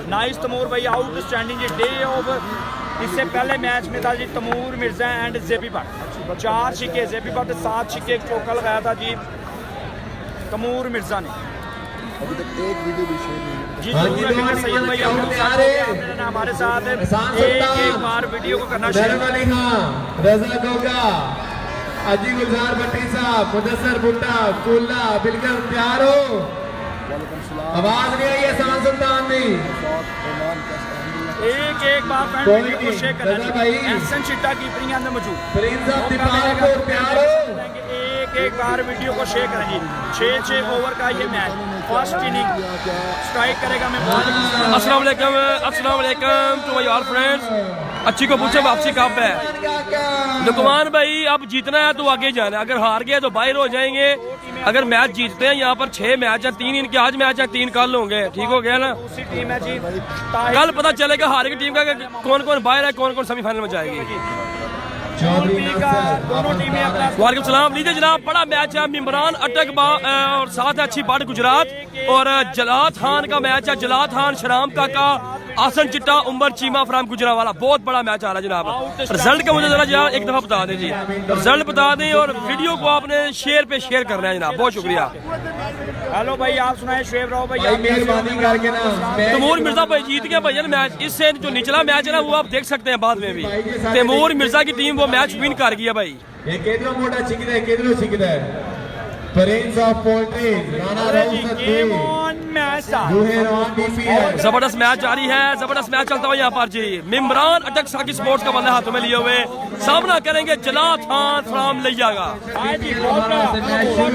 Nice Tamur भाई, outstanding जी। Day off इससे पहले मैच में था जी तमूर मिर्जा एंड जेपी भट्ट, 4 छिक्के जेपी भट्ट, 7 छिक्के चौका लगाया था जी तमूर मिर्जा ने। अभी तक एक वीडियो भी शेयर नहीं जी जरूर सैयद भाई हमारे साथ एक बार वीडियो को करना रजा गोगा, अजी गुलजार भट्टी साहब, मुदस्सर भुट्टा, कुल्ला, बिल्कुल तैयार हो? आवाज नहीं आई है शान सुल्तान में। एक बार वीडियो को शेयर करना भाई। एहसन चिट्टा कीपरिंग अंदर मौजूद, प्रिंस ऑफ दीपालपुर तैयार हो? एक बार वीडियो को शेयर करें जी। 6 ओवर का ये मैच, फर्स्ट इनिंग स्ट्राइक करेगा। मैं अस्सलाम वालेकुम टू माय ऑल फ्रेंड्स। अच्छी को पूछे वापसी कब है? लुकमान भाई अब जीतना है तो आगे जाना है, अगर हार गए तो बाहर हो जाएंगे। अगर मैच जीतते हैं, यहाँ पर 6 मैच है, 3 इनके आज मैच है, 3 कल होंगे। ठीक हो गया ना? उसी टीम है जी, कल पता चलेगा हारे की टीम का कौन कौन बाहर है, कौन कौन सेमीफाइनल में जाएगी। दोनों टीमें अपना। वालेकुम सलाम। लीजिए जनाब, बड़ा मैच है। इमरान अटक और साथ है अच्छी बाढ़ गुजरात और जलात खान का मैच है। जलात खान, शराम काका, आसन चिट्टा, उमर चीमा फ्राम गुजरावाला। बहुत बड़ा मैच आ रहा है जनाब। रिजल्ट का मुझे जरा जनाब एक दफा बता दें जी, रिजल्ट बता दें और वीडियो को आपने शेयर पे शेयर करना है जनाब। बहुत शुक्रिया। हेलो भाई, आप सुनाए शुएब राव भाई, मेहरबानी करके ना। तैमूर मिर्जा भाई जीत गया भाई मैच। इससे जो निचला मैच है ना वो आप देख सकते हैं बाद में भी। तैमूर मिर्जा की टीम वो मैच विन कर गया भाई। ये केदरो मोटा चिकदा है, केदरो चिकदा है। प्रिंस ऑफ पोल्ट्री राणा जबरदस्त मैच जारी है, जबरदस्त मैच चलता हुआ यहाँ पर जी। इमरान अटक साकी स्पोर्ट्स का बल्ला हाथों में लिए हुए सामना करेंगे जलात खान फ्राम लियागा।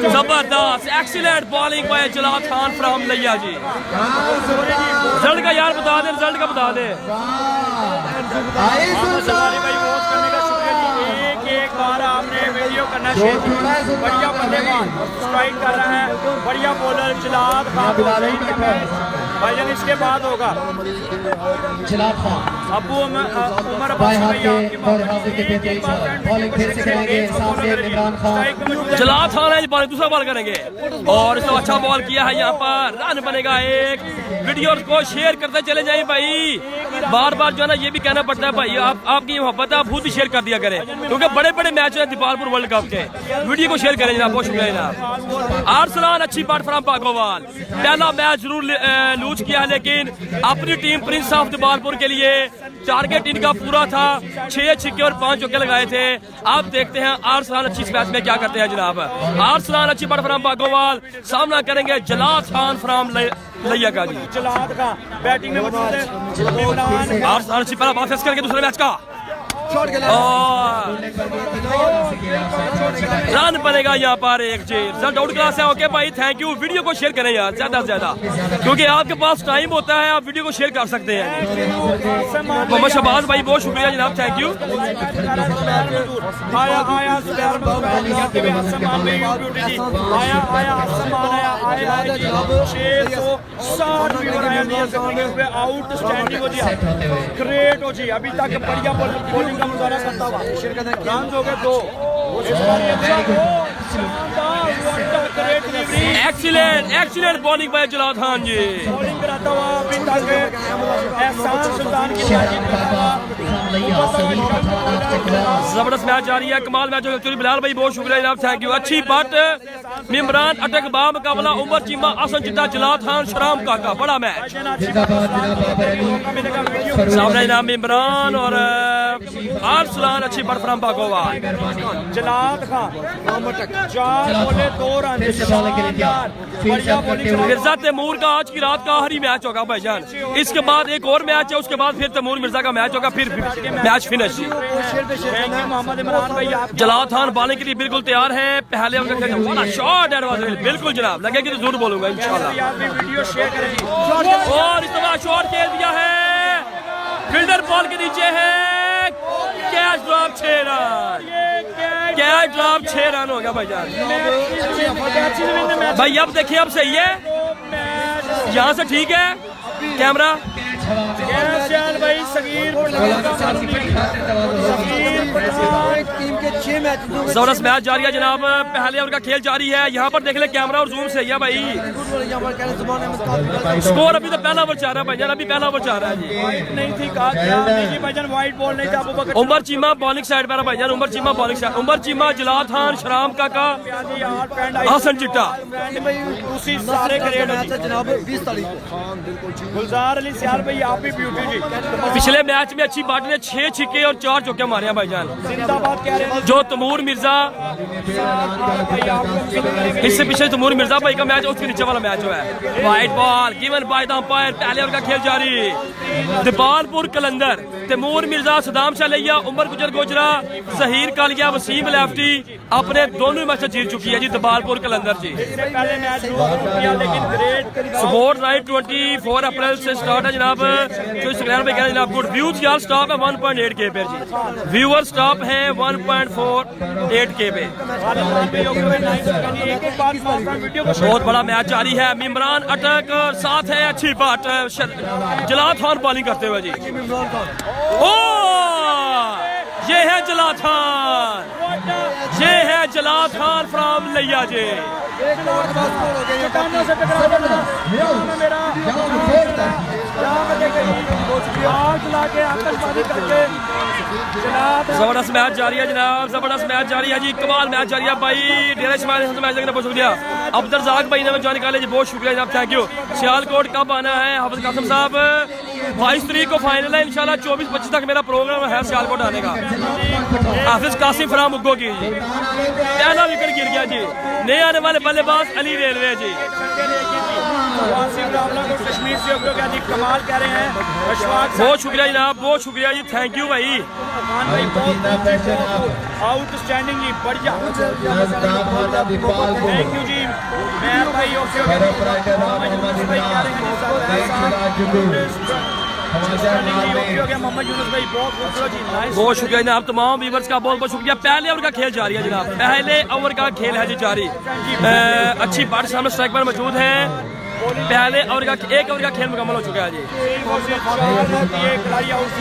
जबरदस्त excellent bowling by Jalat Khan from Layyah ji. Result का यार बता दे, रिजल्ट का बता दे। एक बार आपने वीडियो करना चाहिए। बढ़िया बल्लेबाज स्ट्राइक कर रहा है, बढ़िया बॉलर जलाद खान भाईजान। इसके बाद होगा अबू उमर जलाद खान है दूसरा बॉल करेंगे और इसको अच्छा बॉल किया है। यहाँ पर रन बनेगा एक। वीडियो को शेयर करते चले जाए भाई। बार बार जो है ना ये भी कहना पड़ता है भाई, आपकी मोहब्बत है, आप खुद ही शेयर कर दिया करें क्योंकि बड़े बड़े मैच है दीपालपुर वर्ल्ड कप के। वीडियो को शेयर करें जनाब, बहुत शुक्रिया जनाब। आर्सलान अच्छी बात फ्राम पाकोवाल। पहला मैच जरूर लूज किया लेकिन अपनी टीम प्रिंस ऑफ दीपालपुर के लिए टारगेट इनका पूरा था। 6 छिक्के और 5 चौके लगाए थे। आप देखते हैं आर्सलान अच्छी इस मैच में क्या करते हैं जनाब। आर्सलान अच्छी बात फ्राम पाकोवाल सामना करेंगे जलात खान फ्राम लिया का जी। जलाद का बैटिंग में मौजूद है। आर्सलान अच्छी पहला बॉल फेस करके दूसरे मैच का रन बनेगा यहाँ पर एक जी। रिजल्ट आउट क्लास है। ओके भाई, थैंक यू। वीडियो को शेयर करें यार ज्यादा से ज्यादा क्योंकि आपके पास टाइम होता है, आप वीडियो को शेयर कर सकते हैं। मोहम्मद शहबाज भाई बहुत शुक्रिया जनाब, थैंक यू। आउट स्टैंडिंग हो जी, ग्रेट हो जी। अभी तक बढ़िया बॉलिंग का मुजाहरा करता हुआ रन हो गए 2। Excellent bowling by Jalad Khan ji. Bowling कराता हुआ अभी तक एहसान सुल्तान की जबरदस्त मैच जारी है, कमाल मैच हो गया। बिलाल भाई बहुत शुक्रिया जनाब, थैंक यू। अच्छी बात इमरान अटक बा मुकाबला उमर चीमा, आसन चिट्टा, जलाद खान, शराम काका। बड़ा मैच सामने नाम इमरान और आर्सलान अच्छी बट फ्राम बागोवा। जलाद खान 4 बोले 2 रन। मिर्जा तैमूर का आज की रात का आखिरी मैच होगा भाईजान। इसके बाद एक और मैच है, उसके बाद फिर तैमूर मिर्जा का मैच होगा, फिर मैच फिनिश। मोहम्मद इमरान भाई जलाद खान बॉलिंग के लिए बिल्कुल तैयार है। पहले उनका शॉट एडवांस बिल्कुल जनाब, लगेगी तो जरूर बोलूंगा इंशाल्लाह। वीडियो शेयर करेंगे और इस बार शॉट खेल दिया है, फील्डर बॉल के नीचे है, catch drop 6 run. Catch drop 6 run हो गया भाईजान। भाई अब देखिए, अब सही है, यहाँ से ठीक है कैमरा। भाई सगीर टीम के 6 जबरदस्त मैच जारी है जनाब, पहले ओवर का खेल जारी है। यहाँ पर देख ले कैमरा और जूम सही है भाई। स्कोर अभी तो पहला ओवर चाह रहा है भाईजान, अभी पहला ओवर चाह रहा है जी। नहीं थी कहा नहीं भाईजान, वाइट बॉल नहीं था। उमर चीमा बॉलिंग साइड पर है भाईजान, उमर चीमा बॉलिंग साइड। उमर चीमा, जलाल खान, शराम काका, हसन चिट्टा। उसी सारे ग्रेड जनाब 20 तारीख गुलजार अली सियार भाई, आप भी ब्यूटी जी। पिछले मैच में अच्छी पार्टी ने 6 छिक्के और 4 चौके मारे हैं भाईजान। जिंदाबाद कह रहे हैं जो तमूर मिर्जा, इससे पीछे तमूर मिर्जा भाई का मैच, उसके नीचे वाला मैच हुआ है। White ball given by the umpire, पहले ओवर का खेल जारी। दीपालपुर कलंदर, तैमूर मिर्जा, सदाम शाह, उमर गुजर गोजरा, जहीर कालिया, वसीम लेफ्टी अपने दोनों मैच जीत चुकी है जी दीपालपुर कलंदर जी। पहले मैच किया लेकिन ग्रेट स्पोर्ट नाइट 24 अप्रैल से स्टार्ट है जनाब। जो स्क्रीन पे कह रहे हैं जनाब, गुड व्यूज यार स्टॉप है 1.8 के पे जी, व्यूअर स्टॉप है 1.48 के पे। बहुत बड़ा मैच जारी है। इमरान अटक साथ है, अच्छी बात जलाल खान बॉलिंग करते हुए जी। ओ ये है जलाल खान, ये है जलाल खान फ्रॉम लिया जी। जबरदस्त मैच जारी है जनाब, जबरदस्त मैच जारी है जी, कमाल मैच जारी है भाई। डेरा इस्माइल मैच देखने बहुत शुक्रिया। अब्दुल रज़ाक भाई ने जाने का बहुत शुक्रिया जनाब, थैंक यू। सियालकोट कब आना है हाफिज कासिम साहब? 22 तारीख को फाइनल है इंशाल्लाह। 24-25 तक मेरा प्रोग्राम है सियालकोट आने का। हाफिज कासिम फ्राम उग्गो की जी, पहला विकेट गिर गया जी। नए आने वाले बल्लेबाज अली रेलवे जी। कश्मीर से कमाल कह रहे हैं। बहुत शुक्रिया जनाब, बहुत शुक्रिया जी, थैंक यू भाई। आउटस्टैंडिंग जी, बढ़िया, थैंक यू जी। मैं भाई मोहम्मद यूनुस भाई बहुत खूबसूरत जी, नाइस। बहुत शुक्रिया जनाब, तमाम व्यूवर्स का बहुत बहुत शुक्रिया। पहले ओवर का खेल जारी है जनाब, पहले ओवर का खेल है जी जारी। अच्छी बात सामने स्ट्राइक पर मौजूद है। पहले ओवर का एक ओवर का खेल मुकम्मल हो चुका है जी।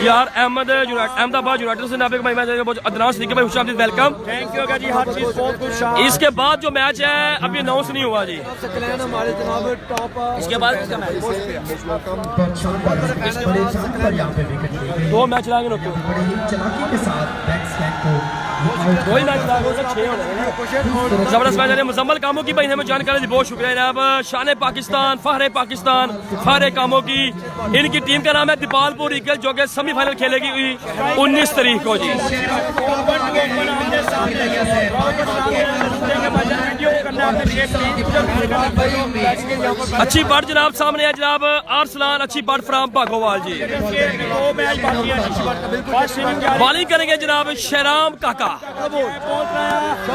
यार अहमदाबाद यूनाइटेड से नाबिक भाई मैच अदनान सिद्दीकी भाई खुश आमदीद, वेलकम, थैंक यू जी। हर चीज बहुत कुछ। इसके बाद जो मैच है अभी अनाउंस नहीं हुआ जी। इसके बाद इसका मैच 2 मैच लाएंगे लोग, 2 ही मैच लाएंगे, 6 होने। जबरदस्त मैच है। मुजम्मल कामों की भाई हमें जानकारी दी, बहुत शुक्रिया जनाब। शान पाकिस्तान, फहरे पाकिस्तान, फहरे कामों की, इनकी टीम का नाम है दीपालपुर ईगल, जो कि सेमीफाइनल खेलेगी 19 तारीख को जी। अच्छी बात जनाब सामने है जनाब, आर्सलान अच्छी बात फ्राम भागोवाल जी। बॉलिंग करेंगे जनाब शहराम काका,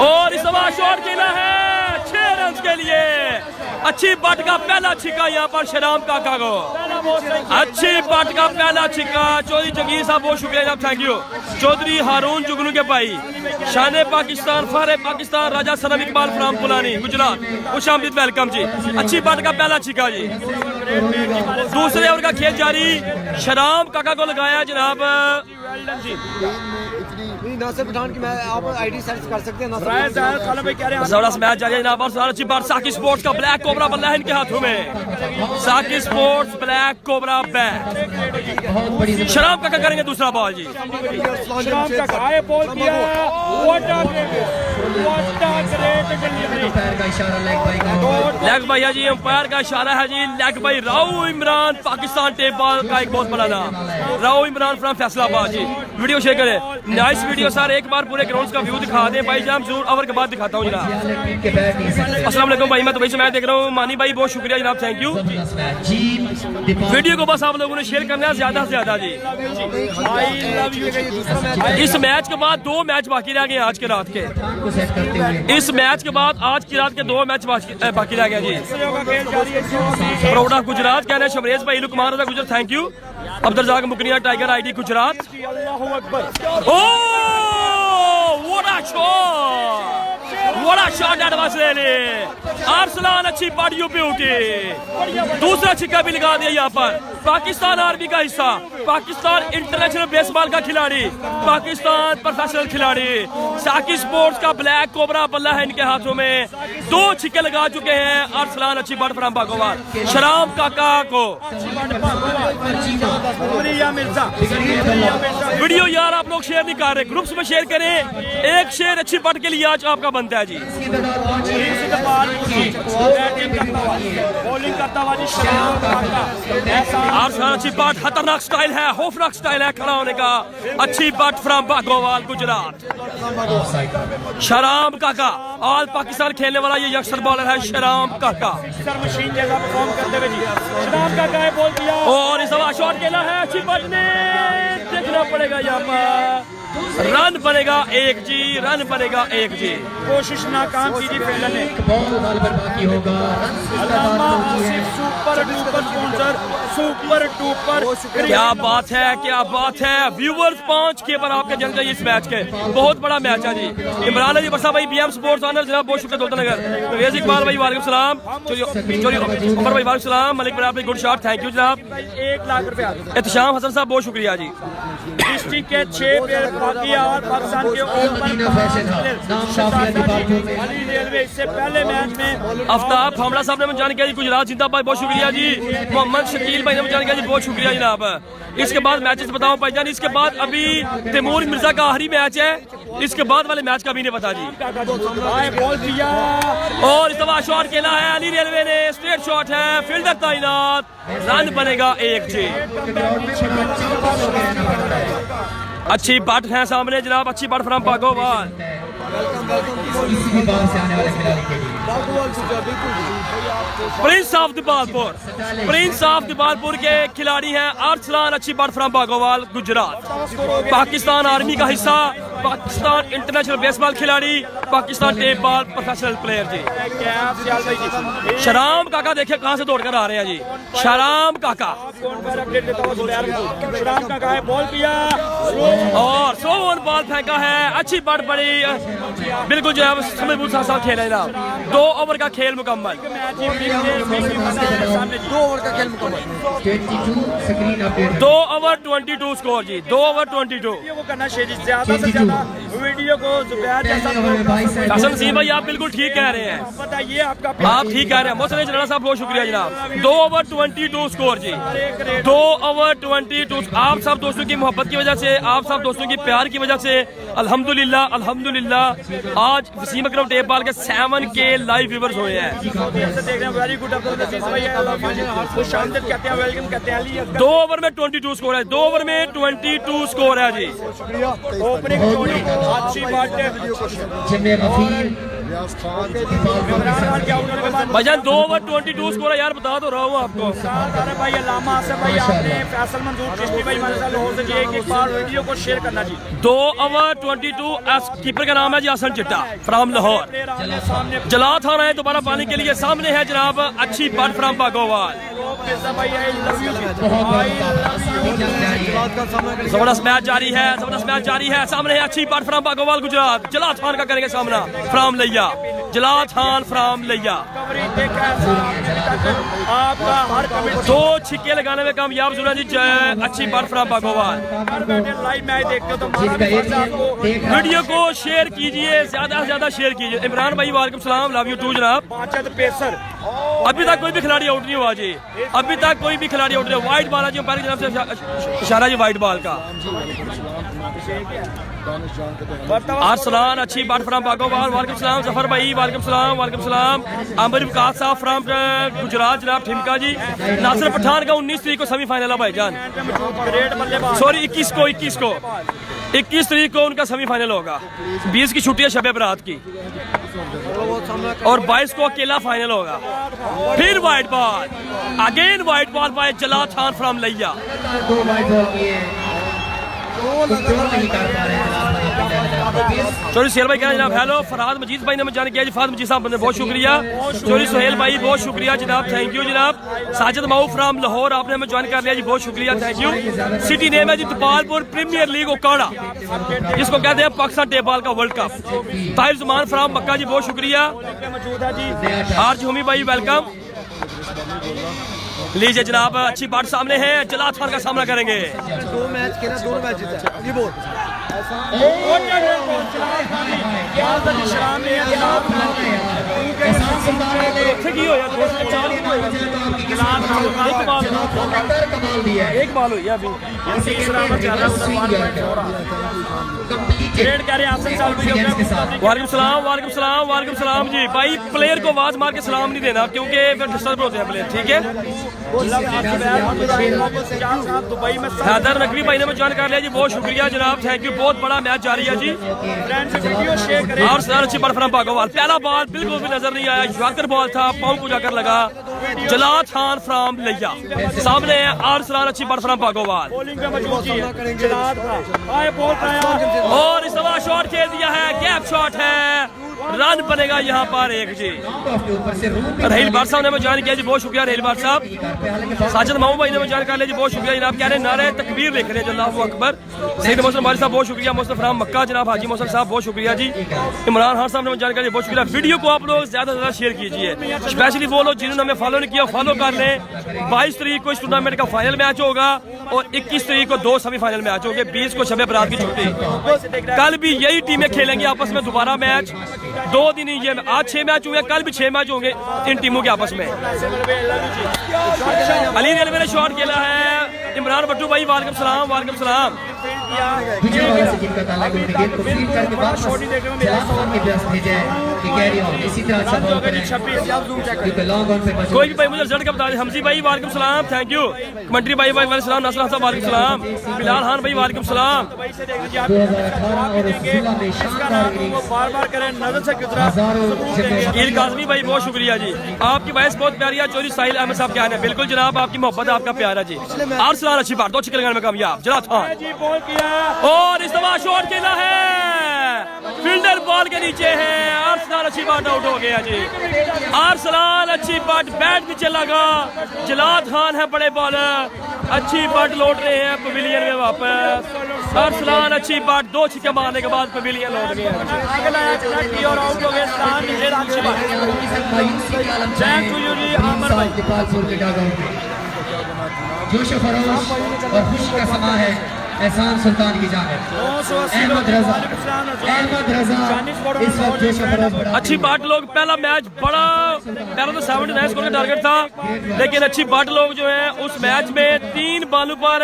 और इस दफा शॉट खेला है 6 रन के लिए। अच्छी बट का पहला छिक्का यहाँ पर शहराम काका को, अच्छी बट का पहला छिक्का। चौधरी जगीर साहब बहुत शुक्रिया जनाब, थैंक यू। चौधरी हारून जुगनू के भाई, शान पाकिस्तान, फहरे पाकिस्तान, राजा सनम इकबाल फ्राम पुलानी गुजरात, खुश आमदीद, वेलकम जी। अच्छी बट का पहला छिक्का जी। दूसरे ओवर का खेल जारी, शहराम काका को लगाया जनाब। नासिर पठान की मैं आप आईडी सर्च कर सकते हैं। जबरदस्त मैच जारी है जनाब, और अच्छी बात साकी स्पोर्ट्स का ब्लैक कोबरा बल्ला है इनके हाथों में। साकी स्पोर्ट्स ब्लैक कोबरा बैट। शराब काका करेंगे दूसरा बॉल जी। लेग भैया जी, अंपायर का इशारा है जी, लेग भाई राउ इमरान, पाकिस्तान टेप बॉल का एक बहुत बड़ा नाम, Rao Imran from Faisalabad ji. Video share करें, नाइस वीडियो सर। एक बार पूरे ग्राउंड का व्यू दिखा दें भाई जान, जरूर ओवर के बाद दिखाता हूँ जनाब। अस्सलाम वालेकुम भाई, मैं तो भाई से मैच देख रहा हूँ। मानी भाई बहुत शुक्रिया जनाब, थैंक यू। वीडियो को बस आप लोगों ने शेयर करना है ज्यादा से ज्यादा जी। इस मैच के बाद 2 मैच बाकी रह गए आज के रात के। इस मैच के बाद आज की रात के 2 मैच बाकी रह गए जी। प्रोडा गुजरात कह रहे हैं शमरेज भाई, लुकमान रजा गुजर, थैंक यू। अब्दुल रज़ाक मुकनिया tiger ID Gujrat. Oh what a shot, बड़ा शॉट एडवांस ले ले अरसलान, अच्छी बॉडी ब्यूटी, दूसरा छिक्का भी लगा दिया यहाँ पर। पाकिस्तान आर्मी का हिस्सा, पाकिस्तान इंटरनेशनल बेसबॉल का खिलाड़ी, पाकिस्तान प्रोफेशनल खिलाड़ी, साकी स्पोर्ट्स का ब्लैक कोबरा बल्ला है इनके हाथों में। 2 छिक्के लगा चुके हैं अरसलान अच्छी बट फ्रॉम बागोवाल। शराम काका को वीडियो यार आप लोग शेयर नहीं कर रहे, ग्रुप्स में शेयर करें। एक शेयर अच्छी बट के लिए आज आपका बनता है जी। बॉलिंग करता हुआ जी शराम काका, अरसलान अच्छी बट, खतरनाक स्टाइल है, खौफनाक स्टाइल है खड़ा होने का। अच्छी बट फ्रॉम बागोवाल गुजरात। शराम काका ऑल पाकिस्तान खेलने वाला ये यंगस्टर बॉलर है शराम काका। मशीन जैसा परफॉर्म करते हुए जी शराम काका है बॉल किया और इस दफा शॉट खेला है अच्छी बट ने, देखना पड़ेगा यहाँ पर। रन बनेगा 1 जी, रन बनेगा 1 जी। कोशिश नाकाम की जी फील्डर ने। बॉल बॉल पर बाकी होगा। Allama Asif super duper sponsor, super duper. क्या बात है, क्या बात है। व्यूवर्स 5 के पर आपके जल जाइए इस मैच के, बहुत बड़ा मैच है जी। इमरान अली बरसा भाई बीएम स्पोर्ट्स ऑनर जनाब बहुत शुक्रिया दौलत नगर। परवेज इकबाल भाई वालेकुम सलाम, उमर भाई वालेकुम सलाम, मलिक भाई आपने गुड शॉट, थैंक यू जनाब। 1 लाख रुपया। एहतशाम हसन साहब बहुत शुक्रिया जी। डिस्ट्रिक्ट के 6 प्लेयर बाकी है और पाकिस्तान के ओपन रेलवे इससे पहले मैच में आफ्ताब फामड़ा साहब ने मुझे जानकारी, गुजरात जिंदाबाद बहुत शुक्रिया जी। मोहम्मद शकील भाई ने मुझे जानकारी, बहुत शुक्रिया जनाब। इसके बाद मैचेस बताओ भाईजान, इसके बाद अभी तैमूर मिर्जा का आखिरी मैच है, इसके बाद वाले मैच का भी नहीं पता जी। बॉल किया और इस दफा शॉट खेला है अली रेलवे ने, स्ट्रेट शॉट है, फील्डर तैनात, रन बनेगा 1 जी। अच्छी बट है सामने जनाब, अच्छी Butt from Bagowal. Prince of Dibalpur, prince of Dibalpur के खिलाड़ी हैं अरसलान अच्छी बट फ्रॉम बागोवाल गुजरात। पाकिस्तान आर्मी का हिस्सा, पाकिस्तान इंटरनेशनल बेसबॉल खिलाड़ी, Pakistan tape ball professional player ji. शराम काका देखिए कहां से दौड़कर आ रहे हैं जी, शराम काका। शराम काका है बॉल किया और स्लो ऑन बॉल फेंका है, अच्छी बट बड़ी, बिल्कुल जो है समझ साथ खेल है ना। 2 ओवर का खेल मुकम्मल। 2 ओवर का खेल मुकम्मल। 2 ओवर 22 स्कोर जी, 2 ओवर 22। वो करना चाहिए ज्यादा से ज्यादा वीडियो को जुबैर जैसा। हसन सिंह भाई आप बिल्कुल ठीक कह रहे हैं, बताइए आपका आप ठीक कह रहे हैं। मोहसिन जनाब साहब बहुत शुक्रिया जनाब। 2 ओवर 22 स्कोर जी, 2 ओवर 22। आप सब दोस्तों की मोहब्बत की वजह से, आप सब दोस्तों की प्यार की वजह से अल्हम्दुलिल्लाह अल्हम्दुलिल्लाह आज वसीम अकरम टेप बॉल के 7K लाइव व्यूअर्स हुए हैं। वेरी गुड वेलकम कहते हैं। 2 ओवर में 22 स्कोर है, 2 ओवर में 22 स्कोर है जी। ओपनिंग अच्छी बात है भाईजान, 2 ओवर 22 स्कोर है यार, बता तो रहा हूँ आपको। भाई अल्लामा आसिफ भाई आपने फैसल मंजूर चिश्ती भाई हमारे साथ लाहौर से जी एक बार वीडियो को शेयर करना जी। 2 ओवर 22। कीपर का नाम है जी हसन चिट्टा फ्रॉम लाहौर। जला थाना है दोबारा पाने के लिए, सामने है जनाब अच्छी बट फ्रॉम बागोवाल। जबरदस्त मैच जारी है, जबरदस्त मैच जारी है। सामने है अच्छी बट फ्रॉम बागोवाल गुजरात। जला थान का करेंगे सामना फ्रॉम लिया, जला थान फ्रॉम लिया। 2 छिक्के लगाने में कामयाब जुड़ा जी, अच्छी बट फ्रॉम बागोवाल। लाइव मैच देखते हो तो वीडियो को शेयर कीजिए, ज्यादा से ज्यादा शेयर कीजिए। इमरान भाई वालेकुम सलाम, लव यू टू जनाब। पेसर अभी तक कोई भी खिलाड़ी आउट नहीं हुआ जी, अभी तक कोई भी खिलाड़ी आउट नहीं। व्हाइट बॉल है जी, अंपायर की तरफ से इशारा जी व्हाइट बॉल का। अरसलान अच्छी बट फ्रॉम बागोवाल। वालेकुम सलाम जफर भाई, वालेकुम सलाम, वालेकुम सलाम। आमिर विकास साहब फ्रॉम गुजरात जनाब ठिमका जी। नासिर पठान का 19 तारीख को सेमीफाइनल है भाईजान, सॉरी 21 तारीख को उनका सेमीफाइनल होगा। 20 की छुट्टी है शब बरात की, और 22 को अकेला फाइनल होगा। फिर white ball, again white ball by जला थान फ्रॉम लिया। चौधरी सुहेल भाई कह रहे हैं जनाब हेलो। फरहाद मजीद भाई ने जान किया जी, फरहाद मजीद साहब ने बहुत शुक्रिया। चौधरी सुहेल भाई बहुत शुक्रिया जनाब, थैंक यू जनाब। साजिद माऊ फ्राम लाहौर आपने हमें ज्वाइन कर लिया जी, बहुत शुक्रिया, थैंक यू। सिटी नेम है जी तपालपुर प्रीमियर लीग ओकाड़ा, जिसको कहते हैं पाकिस्तान टेबल का world cup. Tahir Zaman from Makkah ji बहुत शुक्रिया। आर हुमी भाई वेलकम। लीजिए जनाब अच्छी बात सामने है, जलाद खान का सामना करेंगे। 2 मैच खेला, 2 मैच जीता ये बोल। एक बॉल हुई है अभी। वालेकुम सलाम, वालेकुम सलाम, वालेकुम सलाम जी। भाई प्लेयर को आवाज मार के सलाम नहीं देना क्योंकि फिर डिस्टर्ब होते हैं प्लेयर, ठीक है। हैदर नकवी भाई ने ज्वाइन कर लिया जी, बहुत शुक्रिया जनाब, थैंक यू। बहुत बड़ा मैच जारी है जी। और सर अच्छी बर्फ भागोवाल, पहला बॉल बिल्कुल भी नजर नहीं आया, यॉर्कर बॉल था, पाँव को जाकर लगा। जलाद खान फ्राम लिया सामने है, और सलार अच्छी बर्फ भागोवाल और इस दफा शॉट खेल दिया है, गैप शॉट है, रन बनेगा यहाँ पर एक जी। रहील भाट साहब ने ज्वाइन किया जी, बहुत शुक्रिया रहील भाट साहब। साजिद मामू भाई ने ज्वाइन कर लिया जी, बहुत शुक्रिया जनाब। कह रहे हैं नारे तकबीर लिख रहे हैं, अल्लाहू अकबर। सईद मोहसिन मारी साहब बहुत शुक्रिया। मोहसिन फ्राम मक्का जनाब, हाजी मोहसिन साहब बहुत शुक्रिया जी। इमरान खान साहब ने ज्वाइन कर लिया, बहुत शुक्रिया। वीडियो को आप लोग ज्यादा से ज्यादा शेयर कीजिए, स्पेशली वो लोग जिन्होंने हमें फॉलो नहीं किया फॉलो कर लें। 22 तारीख को इस टूर्नामेंट का फाइनल मैच होगा और 21 तारीख को 2 सेमीफाइनल मैच होंगे, 20 को शब बरात की छुट्टी। कल भी यही टीमें खेलेंगी आपस में दोबारा मैच। 2 दिन ये आज 6 मैच हुए, कल भी 6 मैच होंगे इन टीमों के आपस में। अली रेलवे ने शॉट खेला है। इमरान भट्टू भाई वालेकुम सलाम, वालेकुम सलाम। कोई भी भाई मुझे रिजल्ट का बता दे। हमजी भाई वालेकुम सलाम, थैंक यू। कमेंट्री भाई वालेकुम सलाम। नसर साहब वालेकुम सलाम। बिलाल खान भाई वालेकुम सलाम। ईद काज़मी भाई बहुत शुक्रिया जी, आपकी वॉइस बहुत प्यारी है। चौधरी साहिल अहमद साहब क्या है, बिल्कुल जनाब आपकी मोहब्बत है, आपका प्यार है जी। आर्सलान अच्छी बात, 2 छक्के लगाने में कामयाब जलाद खान। और इस दफा शॉट खेला है, फील्डर बॉल के नीचे है। आर्सलान अच्छी बात आउट हो गया जी। आर्सलान अच्छी बात, बैट नीचे लगा। जलाद खान है बड़े बॉलर, अच्छी बात लौट रहे हैं पवेलियन में वापस। आर्सलान अच्छी बात, 2 छक्के मारने के बाद पवेलियन लौट गए और आउट हो गए। जोश फरोश और खुशी का समा है एहसान सुल्तान की जानिब। अहमद रजा इस वक्त जोश फरोश। अच्छी बाट लोग, पहला मैच बड़ा, पहला तो 79 स्कोर का टारगेट था, लेकिन अच्छी बाट लोग जो है उस मैच में 3 बॉलों पर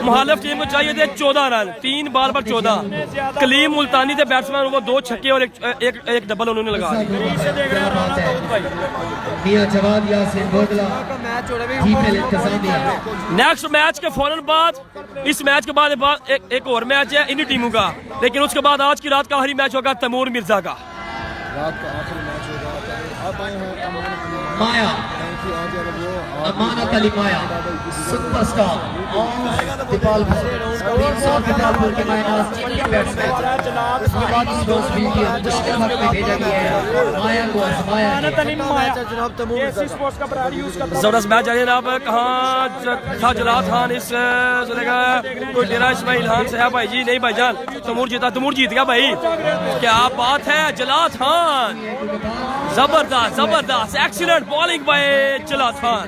मुखालिफ टीम को चाहिए थे 14 रन, 3 बॉल पर 14। कलीम मुल्तानी थे बैट्समैन, वो 2 छक्के और एक डबल उन्होंने लगा। नेक्स्ट मैच के फौरन बाद, इस मैच के बाद एक और मैच है इन्हीं टीमों का, लेकिन उसके बाद आज की रात का आखिरी मैच होगा तैमूर मिर्जा का। रात का आखिरी मैच होगा। आप आए हैं माया, अमानत अली माया सुपरस्टार दीपालपुर के मायनास चीनी बैट्समैन। उसके बाद इस दोस्त भी मुश्किल वक्त में भेजा गया है माया को आजमाया है। जबरदस्त मैच है जनाब। कहाँ था जलाद खान इस कोई डेरा इस्माइल खान से है भाई जी? नहीं भाईजान, तैमूर जीता, तैमूर जीत गया भाई, क्या बात है। जलाद खान जबरदस्त, जबरदस्त, excellent bowling by Jalad Khan.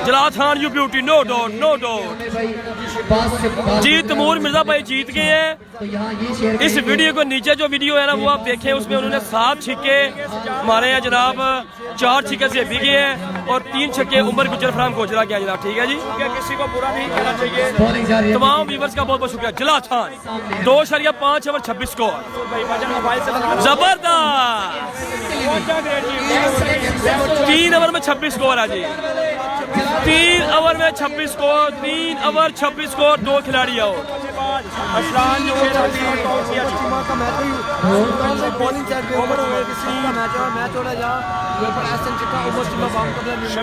Jalad Khan you beauty, no doubt, no doubt जी। तैमूर मिर्जा भाई जीत गए हैं। इस वीडियो को नीचे जो वीडियो है ना वो आप देखें, उसमें उन्होंने 7 छक्के मारे हैं जनाब, 4 छक्के से भी गए हैं और 3 छक्के उमर गुजर फराम गोजरा किया जनाब, ठीक है जी। किसी को बुरा नहीं कहना चाहिए। तमाम व्यूअर्स का बहुत बहुत शुक्रिया। जलाद खान 2.5 ओवर 26 स्कोर, जबरदस्त। 3 ओवर में 26 स्कोर है जी, 3 ओवर में 26 स्कोर, 3 ओवर 26 स्कोर, 2 खिलाड़ी आओ।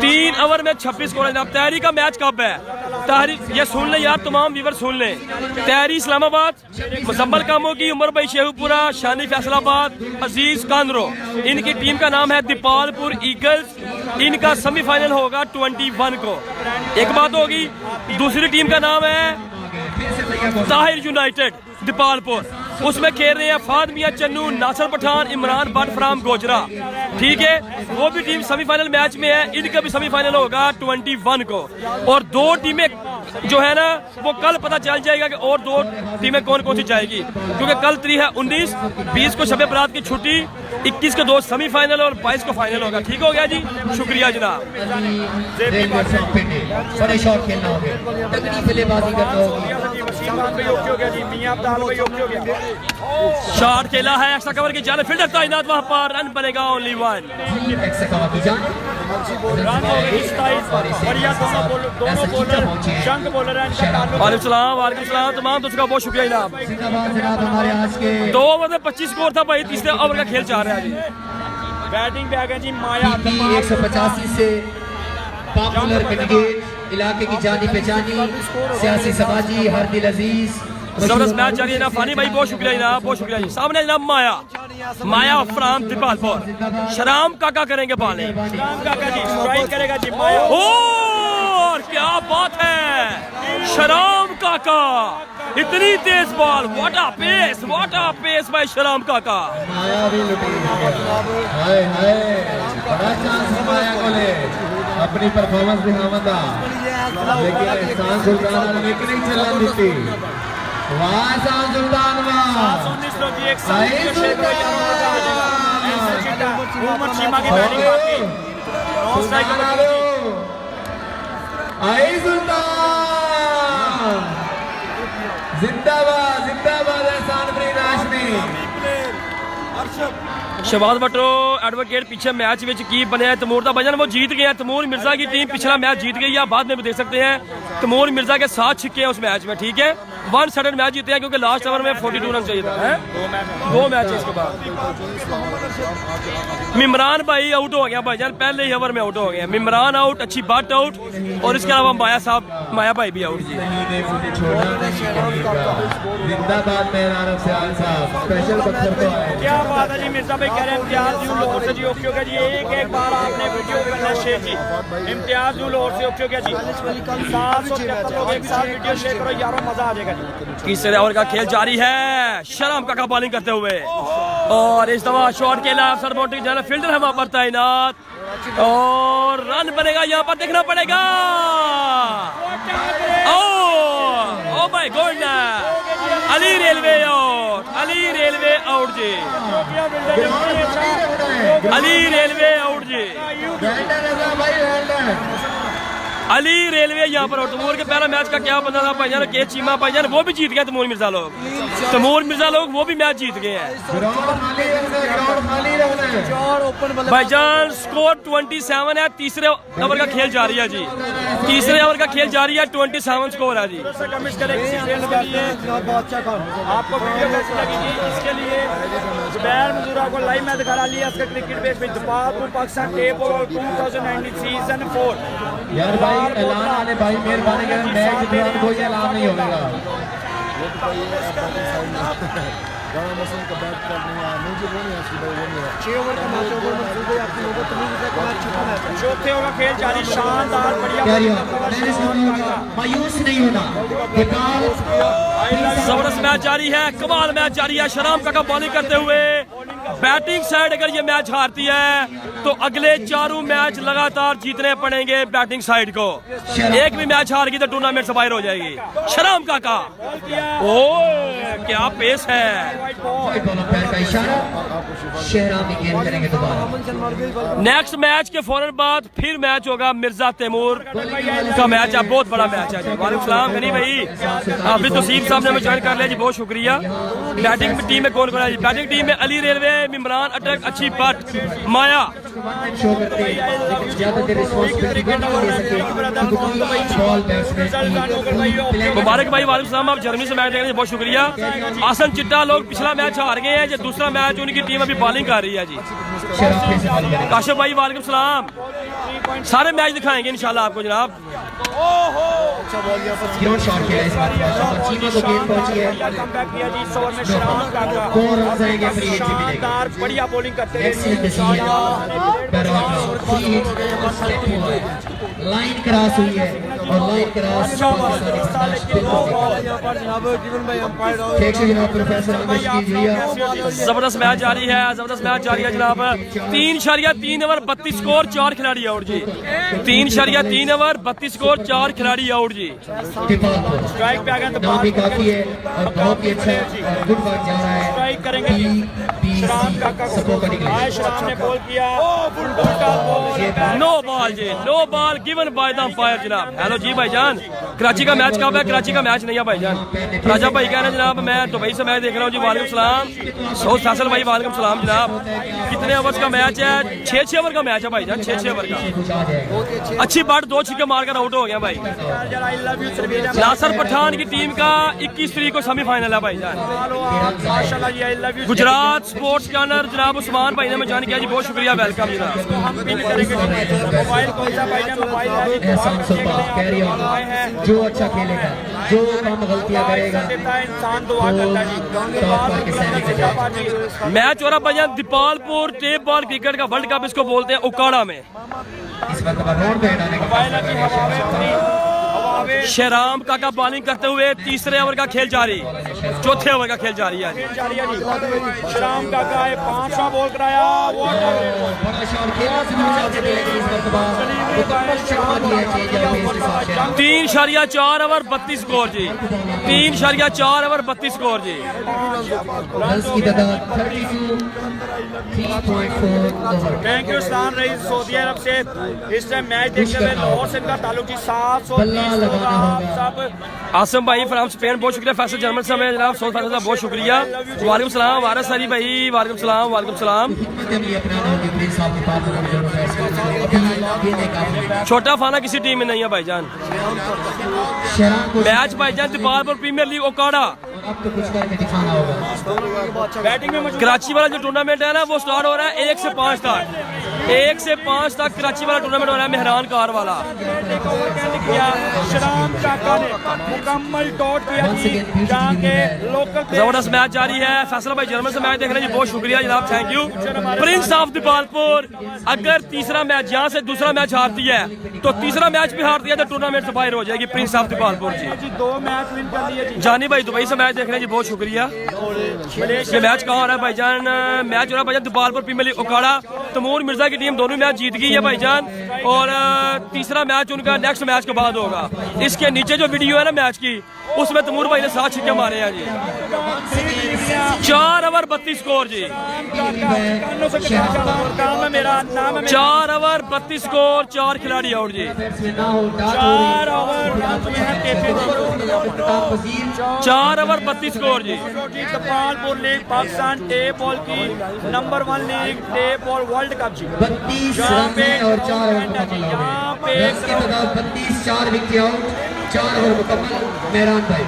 तीन ओवर में 26 स्कोर है जनाब। तैयारी का मैच कब है? ताहरी, ये सुन ले यार, तमाम व्यूवर सुन ले। तहरी इस्लामाबाद, मुजम्मल कामों की, उमर भाई शेखपुरा, शानी फैसलाबाद, अजीज कांद्रो, इनकी टीम का नाम है दीपालपुर ईगल्स। इनका सेमीफाइनल होगा 21 को। एक बात होगी। दूसरी टीम का नाम है ताहिर यूनाइटेड दीपालपुर, उसमें खेल रहे हैं फाद मियां चन्नू, नासर पठान, इमरान बट फ्राम गोजरा। ठीक है, वो भी टीम सेमीफाइनल मैच में है। इनका भी सेमीफाइनल होगा 21 को। और दो टीमें जो है ना, वो कल पता चल जाएगा कि और दो टीमें कौन कौन सी जाएगी, क्योंकि कल 3 है 19, 20 को शब बरात की छुट्टी, 21 को 2 सेमीफाइनल और 22 को फाइनल होगा। ठीक हो गया जी, शुक्रिया जनाब। बड़े शॉट खेलना होगा, तकनीकी बल्लेबाजी करना होगी। शॉट खेला है, एक्स्ट्रा कवर की जाने, फील्डर तैनात वहां पर, रन बनेगा ओनली 1। वालेकुम सलाम, तमाम दोस्तों का बहुत शुक्रिया जनाब। हमारे आज के 2 ओवर में 25 स्कोर था भाई, तीसरे ओवर का खेल जा रहा है जी। बैटिंग पे आ गए जी माया। 185 से पॉपुलर कैंडिडेट, इलाके की जानी पहचानी, सियासी समाजी, हर दिल अजीज, जबरदस्त मैच जारी है ना। फानी भाई बहुत शुक्रिया जनाब, बहुत शुक्रिया जी। सामने जनाब माया फ्राम दीपालपुर, शराम काका करेंगे बॉलिंग। काका जी स्ट्राइक करेगा जी माया। और क्या बात है, शराम काका, इतनी तेज बॉल, व्हाट अ पेस भाई शराम काका। माया भी लुटी। हाय हाय, बड़ा चांस माया को ले, अपनी परफॉर्मेंस दिखावंदा, लेकिन एहसान सुल्तान ने विकेट नहीं चलन दी। वाह एहसान सुल्तान वाह, 19 लोग जी, एक साथ शेर को यहाँ मजा आ जाएगा। ऐसे चिट्टा मोहम्मद शीमा की बैटिंग बाकी, 9 स्ट्राइक पर आई सुल्तान, जिंदाबाद जिंदाबाद एहसान फरीद हाशमी। शहबाज भट्टो एडवोकेट पीछे मैच में की बनया तैमूर का भजन, वो जीत गया। तैमूर मिर्जा की टीम पिछला मैच जीत गई है, आप बाद में भी देख सकते हैं। तैमूर मिर्जा के 7 छक्के हैं उस मैच में। ठीक है, 1 सडन मैच जीते हैं, क्योंकि लास्ट ओवर में 42 रन चाहिए था। 2 मैच है इसके बाद। मिमरान भाई आउट हो गया भाईजान, पहले ही ओवर में आउट हो गया। मिमरान आउट, अच्छी बात आउट, और इसके अलावा माया भाई भी आउट जी। जिंदाबाद मेहरान साहब, स्पेशल पत्थर तो आए। क्या बात है जी, मिर्जा भाई कह रहे हैं इम्तियाज यूं लाहौर से जी ओके हो गया जी। एक बार आपने वीडियो करना शेयर जी, इम्तियाज यूं लाहौर से ओके हो गया जी। 773 लोग एक साथ वीडियो शेयर करो यारों, मजा आ जाएगा जी। तीसरे ओवर का खेल जारी है, शराम काका बॉलिंग करते हुए, और इस दफा शॉट के लिए अफसर बाउंड्री जाना, फील्डर है वहां पर तैनात, और रन बनेगा यहाँ पर, देखना पड़ेगा। Oh my goodness, Ali Railway out, Ali Railway out ji, Ali Railway out ji, Ali Railway यहाँ पर। तैमूर के पहला मैच का क्या बना था भाईजान, के चीमा भाईजान, वो भी जीत गए तैमूर मिर्जा लोग, वो भी मैच जीत गए हैं भाईजान। स्कोर 27 है, तीसरे ओवर का खेल जारी है जी, तीसरे ओवर का खेल जारी है, 27 स्कोर है जी। आपको वीडियो कैसी लगी जी, इसके लिए जुबैर मजूरा को लाइव में दिखा लिया इसका क्रिकेट बेस पे Dipalpur Pakistan tape over 2019 season 4। यार भाई ऐलान आने भाई, मेहरबानी कर मैच के दौरान कोई ऐलान नहीं होगा। चौथे ओवर खेल जारी, शानदार बढ़िया। मायूस नहीं होना, जबरदस्त मैच जारी है, कमाल मैच जारी है। शराम काका बॉलिंग करते हुए, बैटिंग साइड अगर ये मैच हारती है तो अगले 4 मैच लगातार जीतने पड़ेंगे बैटिंग साइड को। एक भी मैच हार गई तो टूर्नामेंट से बाहर हो जाएगी। शराम काका, ओ क्या पेस है। नेक्स्ट मैच के फौरन बाद फिर मैच होगा मिर्जा तैमूर का मैच है, बहुत बड़ा मैच है। वालेकुम सलाम गनी भाई, अभी तो सीम साहब ने हमें ज्वाइन कर लिया जी, बहुत शुक्रिया। बैटिंग टीम में कौन कौन है जी? बैटिंग टीम में अली रेलवे, इमरान अटक, अच्छी बट, माया। मुबारक भाई, वालेकुम सलाम, आप जर्मनी से मैच देख रहे हैं, बहुत शुक्रिया। आसन चिट्टा लोग पिछला मैच हार गए हैं, जो दूसरा मैच उनकी टीम अभी बॉलिंग कर रही है जी। शराब फिर से बॉलिंग करेंगे। काशिफ भाई वालेकुम सलाम। सारे मैच दिखाएंगे इंशाल्लाह आपको जनाब। अच्छा बॉल यहाँ पर ग्राउंड शॉट खेला इस बार चीमा को गेंद पहुंची है। कमबैक किया जी इस ओवर में शराब काका 4 रन आएंगे फ्री हिट मिलेगा। शानदार बढ़िया बॉलिंग करते हुए एक्सीलेंट डिसीजन लाइन क्रॉस हुई है और लाइन क्रॉस जनाब प्रोफेसर अहमद शकील भैया। जबरदस्त मैच जारी है, जबरदस्त मैच जारी है जनाब। 3.3 ओवर 32 स्कोर 4 खिलाड़ी आउट जी। 3.3 ओवर 32 स्कोर 4 खिलाड़ी आउट जी। स्ट्राइक पे आ गए तो नाम भी काफी है और बहुत ही अच्छा गुड वर्क जा रहा है। स्ट्राइक करेंगे शराब काका को। आए शराब ने बॉल किया उल्टा ball no ball ji, no ball given by the umpire जनाब। हेलो जी भाईजान, कराची का मैच कब है? कराची का मैच नहीं है भाईजान। राजा भाई कह रहे हैं जनाब मैं दुबई से मैच देख रहा हूँ जी। वालेकुम सलाम। सऊद फैसल भाई वालेकुम सलाम जनाब। कितने ओवर्स का मैच है? 6 ओवर का मैच है भाईजान, 6 ओवर का। अच्छी बात 2 छक्के मारकर आउट हो गया भाई। नासर पठान की टीम का 21 तारीख को सेमीफाइनल है भाईजान। माशाल्लाह जी I love you. Gujrat sports के अंदर जनाब उस्मान भाई ने मैं जान किया जी, बहुत शुक्रिया, वेलकम जनाब। हम पिन करेंगे मोबाइल कौन सा भाई ने मोबाइल है जी। एहसान सुल्तान कैरी ऑन। जो अच्छा खेलेगा, जो कम गलतियां करेगा इंसान दुआ करता है टॉप पर के सैनिक मैच हो रहा भाईजान दीपालपुर टेप बॉल क्रिकेट का वर्ल्ड कप इसको बोलते हैं उकाड़ा में। इस वक्त रोड पे हटाने का मोबाइल की हवा में फ्री हवा में शेराम काका बॉलिंग करते हुए तीसरे ओवर का खेल जारी, चौथे ओवर का खेल जारी है। जारी है जी। शराब काका है 5वां बॉल कराया। बड़ा शॉट खेला समाचार से पहले इस वक्त मुकम्मल शॉट दिया चेंज ऑफ पेस के साथ 3.4 ओवर 32 स्कोर जी। 3.4 ओवर 32 स्कोर जी। रन्स की तादाद 32 3.4 over. Thank you Islam Rais Saudi Arabia से इस टाइम मैच देखते हुए लाहौर से इनका ताल्लुक जी 730 होगा। आप सब आसम भाई फ्राम स्पेन बहुत शुक्रिया। फैसल जर्मन से हमें जनाब सऊद फैसल साहब बहुत शुक्रिया। वालेकुम सलाम वारिस अली भाई वालेकुम सलाम वालेकुम सलाम। छोटा फाना किसी टीम में नहीं है भाईजान। मैच भाईजान दीपालपुर प्रीमियर लीग ओकाड़ा अब तो कुछ करके दिखाना होगा। बैटिंग में मौजूद कराची वाला जो टूर्नामेंट है ना वो स्टार्ट हो रहा है 1 से 5 तक। 1 से 5 तक कराची वाला टूर्नामेंट हो रहा है मेहरान कार वाला। किया शराब काका ने मुकम्मल डॉट किया जी जहाँ के लोकल जबरदस्त मैच जारी है। फैसल भाई जर्मन से मैच देख रहे हैं जी, बहुत शुक्रिया जनाब, thank you. Prince of Dipalpur अगर तीसरा मैच यहाँ से दूसरा मैच हारती है तो तीसरा मैच भी हारती है तो टूर्नामेंट से बाहर हो जाएगी। Prince of Dipalpur ji 2 match win कर लिए जी। जानी भाई दुबई से मैच देख रहे हैं जी, बहुत शुक्रिया। ये मैच कहाँ हो रहा है भाईजान? मैच हो रहा है भाईजान दीपालपुर प्रीमियर लीग ओकाड़ा। तमूर मिर्जा की टीम दोनों मैच जीत गई है भाईजान और तीसरा मैच उनका नेक्स्ट मैच के बाद होगा। इसके नीचे जो वीडियो है ना मैच की उसमें तमूर भाई ने 7 छक्के मारे हैं जी। 4 ओवर 32 स्कोर जी। 4 ओवर 32 स्कोर 4 खिलाड़ी आउट जी। 4 ओवर 4 ओवर 32 स्कोर जी। Dipalpur league Pakistan tape ball की number 1 league tape ball world cup जी। 32 रन है और 4 ओवर मुकम्मल हो गए। रन्स की तादाद 32, 4 विकेट आउट, 4 ओवर मुकम्मल। मेहरान भाई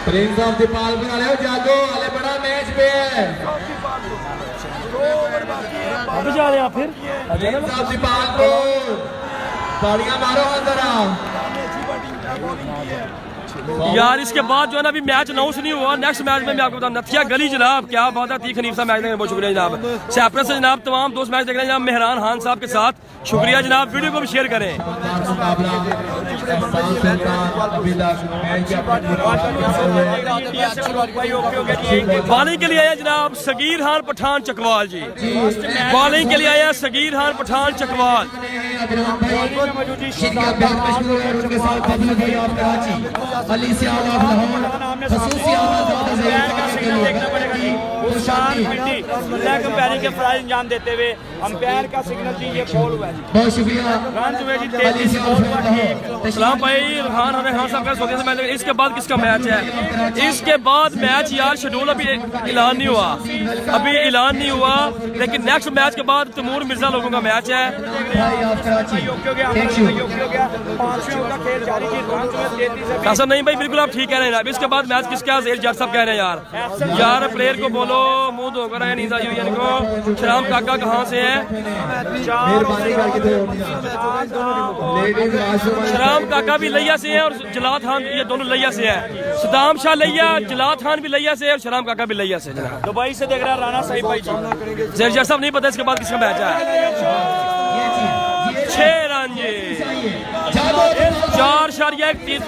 प्रिंस ऑफ दीपालपुर वाले जागो, वाले बड़ा मैच पे है। अब जा रहे हैं फिर प्रिंस ऑफ दीपालपुर तालियां मारो जरा। यार इसके बाद जो है ना अभी मैच अनाउंस नहीं हुआ। नेक्स्ट मैच में मैं आपको बताऊं नथिया गली जनाब, क्या बात है। तीख हनीफ साहब मैच देखने में बहुत शुक्रिया जनाब। सैप्रस से जनाब तमाम दोस्त मैच देख रहे हैं जनाब मेहरान खान साहब के साथ, शुक्रिया जनाब। वीडियो को भी शेयर करें। बॉलिंग के लिए आया जनाब सगीर खान पठान चकवाल जी। बॉलिंग के लिए आया सगीर खान पठान चकवाल। अंपायर के फ्राई अंजाम देते हुए अंपायर का सिग्नल जी ये बॉल हुआ जी। बहुत शुक्रिया। रन हुए जी 33 बॉल हुआ ठीक। सलाम भाई खान हमें खान साहब का सोचे से मैच। इसके बाद किसका मैच है? इसके बाद मैच यार शेड्यूल अभी ऐलान नहीं हुआ, अभी ऐलान नहीं हुआ, लेकिन नेक्स्ट मैच के बाद तैमूर मिर्जा लोगों का मैच है। ऐसा नहीं भाई, बिल्कुल आप ठीक कह रहे हैं। इसके बाद मैच किसका जेल जज साहब कह रहे हैं यार प्लेयर को बोलो मुंह धोकर है नींद आई हुई है इनको। शराम काका कहाँ से है? शराम काका भी लैया से है और जलाल खान ये दोनों लैया से है। सदाम शाह लैया, जलाल खान भी लैया से है और शराम काका भी लैया से। दुबई से देख रहा राना साहिब भाई जी। जेल जज साहब नहीं पता इसके बाद किसका मैच है। 6 रन जी 4.31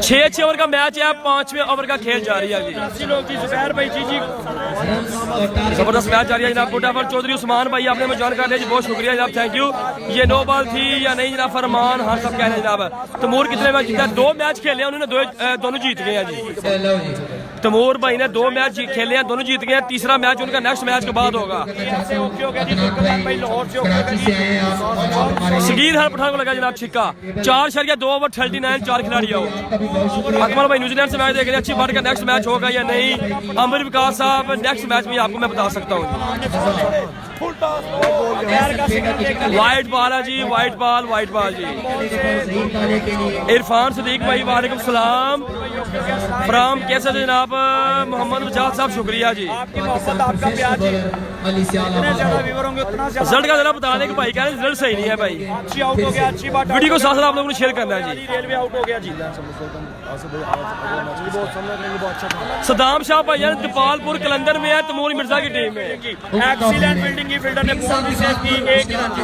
6 ओवर का मैच है। 5वें ओवर का खेल जारी है जी। लोग जी जुबैर भाई जी जबरदस्त मैच जारी है जनाब। मुटाफर चौधरी उस्मान भाई आपने मुझे जानकारी दी जी, बहुत शुक्रिया जनाब, थैंक यू। ये नो बॉल थी या नहीं जनाब? फरमान हाँ सब कह रहे हैं जनाब। तमूर कितने मैच जीता? 2 मैच खेले उन्होंने, दोनों जीत गए हैं जी। तमूर भाई ने 2 मैच खेले हैं, दोनों जीत गए हैं। तीसरा मैच उनका नेक्स्ट मैच के बाद होगा। सगीर हर पठान को लगा जनाब छिक्का। 4.2 ओवर 39 4 खिलाड़ी आओ। अकमल भाई न्यूजीलैंड से मैच देख रहे हैं, अच्छी बात का नेक्स्ट मैच होगा या नहीं? अमर विकास साहब नेक्स्ट मैच में आपको मैं बता सकता हूँ। वाइट बॉल है जी, वाइट बॉल जी। इरफान सदीक भाई वालेकुम सलाम फ्राम कैसे थे जनाब? मोहम्मद वजाद साहब शुक्रिया जी। आपकी मोहब्बत आपका प्यार जी, जितने ज्यादा व्यूअर होंगे उतना ज्यादा रिजल्ट का जरा बता दें कि भाई कह रहे हैं रिजल्ट सही नहीं है भाई। अच्छी आउट हो गया, अच्छी बात। वीडियो को साथ साथ आप लोगों ने शेयर करना है जी। रेलवे आउट हो गया जी। सदाम शाह भाईजान दीपालपुर कलंदर में है, तमूर मिर्जा की टीम में। एक्सीलेंट फील्डिंग की, फील्डर ने पूरी सेव की, एक ही रन जी।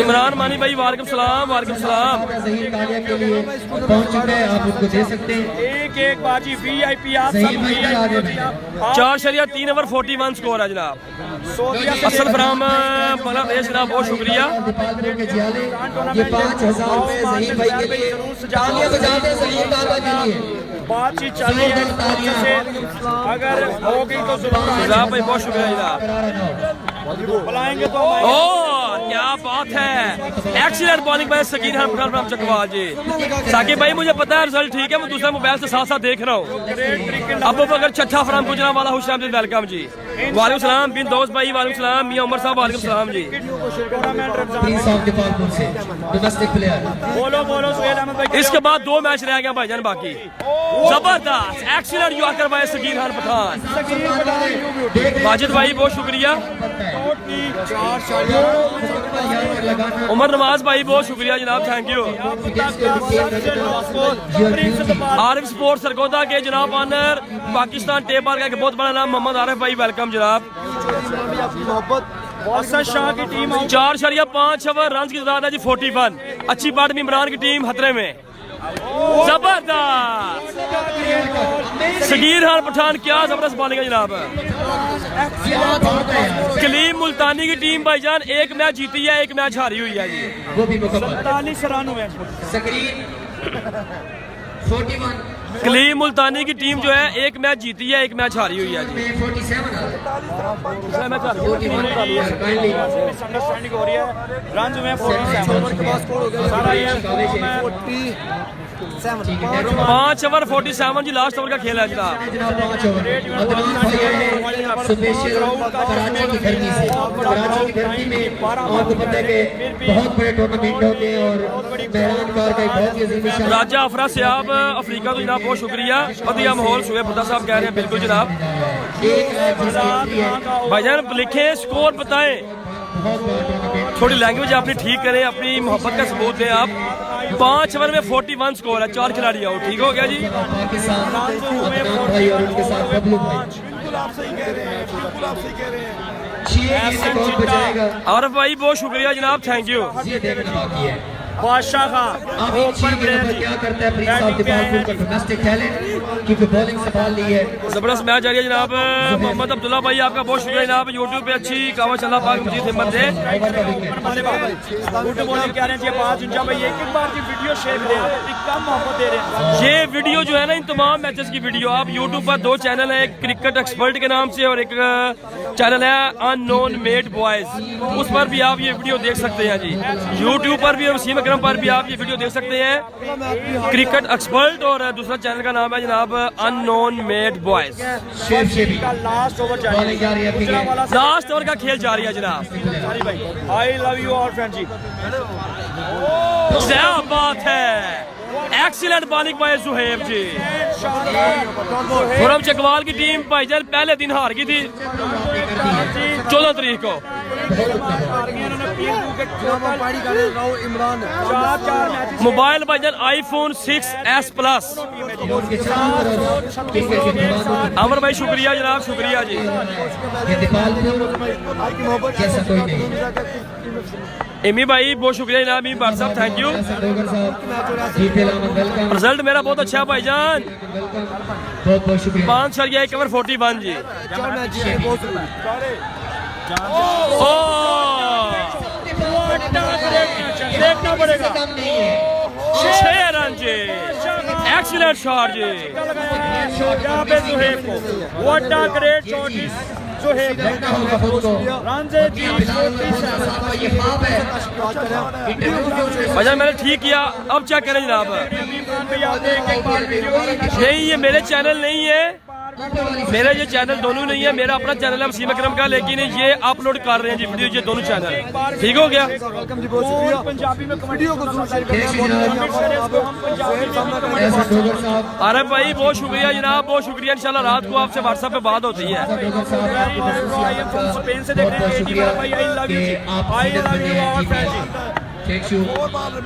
इमरान मानी भाई वालेकुम सलाम वालेकुम सलाम। एक बाजी VIP आप सब VIP। 4.3 ओवर 41 स्कोर है जनाब। असल फ्राम बांग्लादेश जनाब, बहुत शुक्रिया। बातचीत चल रही है, अगर हो गई तो जनाब भाई बहुत शुक्रिया जनाब, बुलाएंगे तो ओ क्या बात है। एक्सीलेंट बॉलिंग बाय सकीन हम चकवाल जी। साकिब भाई मुझे पता है रिजल्ट ठीक है, मैं दूसरा मोबाइल से साथ साथ देख रहा हूँ। अब अगर छठा फराम गुजरा वाला हुशाम जी वेलकम जी। वालेकुम सलाम बिन दोस्त भाई वालेकुम सलाम। मियां उमर साहब वालेकुम सलाम जी। बोलो सुहेल अहमद भाई। इसके बाद 2 मैच रह गए भाईजान बाकी। जबरदस्त excellent yorker by Sakeen Khan Pathan. Majid भाई बहुत शुक्रिया। उमर नवाज भाई बहुत शुक्रिया जनाब, thank you. Arif sport Sargodha के जनाब ऑनर पाकिस्तान टेप बार का बहुत बड़ा नाम मोहम्मद आरिफ भाई वेलकम जनाब। शाह की टीम 4.5 ओवर रन की तादाद है जी 41। अच्छी बात में इमरान की टीम खतरे में। जबरदस्त सगीर खान पठान, क्या जबरदस्त बॉलिंग है जनाब। कलीम मुल्तानी की टीम भाईजान 1 मैच जीती है, 1 मैच हारी हुई है जी। 47 रन हुए। कलीम मुल्तानी की टीम जो है 1 मैच जीती है, 1 मैच हारी हुई है जी। अंडरस्टैंडिंग हो रही है। रन हुए 47। सारा ये 5 ओवर 47 जी लास्ट ओवर का खेल है जनाब। बहुत बड़े टूर्नामेंट होते हैं और राजा अफरा सियाब अफ्रीका को जनाब बहुत शुक्रिया। बढ़िया माहौल शुएब बुद्धा साहब कह रहे हैं, बिल्कुल जनाब। भाईजान लिखे स्कोर बताएं, थोड़ी लैंग्वेज अपनी ठीक करें, अपनी मोहब्बत का सबूत दें आप। 5 ओवर में 41 स्कोर है, 4 खिलाड़ी आउट, ठीक हो गया जी। और भाई बहुत शुक्रिया जनाब, थैंक यू। बादशाह का क्या करता है प्रिंस ऑफ दीपालपुर का डोमेस्टिक टैलेंट, क्योंकि बॉलिंग संभाल ली है। जबरदस्त मैच जारी है जनाब। मोहम्मद अब्दुल्ला भाई आपका बहुत शुक्रिया जनाब, यूट्यूब पे अच्छी कावच अल्लाह पाक मुझे हिम्मत दे। ये वीडियो जो है ना, इन तमाम मैचेस की वीडियो आप यूट्यूब पर 2 चैनल है, एक क्रिकेट एक्सपर्ट के नाम से और एक चैनल है अननोन मेड बॉयज, उस पर भी आप ये वीडियो देख सकते हैं जी। यूट्यूब पर भी और उसी में इंस्टाग्राम पर भी आप ये वीडियो देख सकते हैं, क्रिकेट एक्सपर्ट, और दूसरा चैनल का नाम है जनाब अननोन मेड बॉयज। का लास्ट ओवर जारी है, दूसरा वाला लास्ट ओवर का खेल जारी है जनाब। सारी भाई आई लव यू और फ्रेंड जी। क्या बात है, एक्सीलेंट बॉलिंग बाय सुहेब जी। खुरम चकवाल की टीम भाईजान पहले दिन हार गई थी 14 तारीख को। मोबाइल भाईजान आईफोन 6s प्लस। अमर भाई शुक्रिया जनाब, शुक्रिया जी। एमी भाई बहुत शुक्रिया जनाब, एमी भाट साहब थैंक यू। रिजल्ट मेरा बहुत अच्छा है भाईजान, बहुत बहुत शुक्रिया। 5.1 ओवर 41 जी। देखना पड़ेगा 6 रन जी, एक्सीलेंट शॉट जी। यहाँ पे सुहेब को what a great shot is Suhaib. Run से जी भाईजान मैंने ठीक किया, अब क्या करें जनाब। नहीं ये मेरे चैनल नहीं है, मेरे ये चैनल दोनों नहीं है, मेरा अपना चैनल है वसीम अकरम का, लेकिन ये अपलोड कर रहे हैं जी वीडियो, ये दोनों चैनल। ठीक हो गया। पंजाबी में वीडियो को अरे भाई बहुत शुक्रिया जनाब, बहुत शुक्रिया। इंशाल्लाह रात को आपसे व्हाट्सएप पे बात होती है। स्पेन से देख रहे हैं भाई आई लव यू और फ्रेंड जी।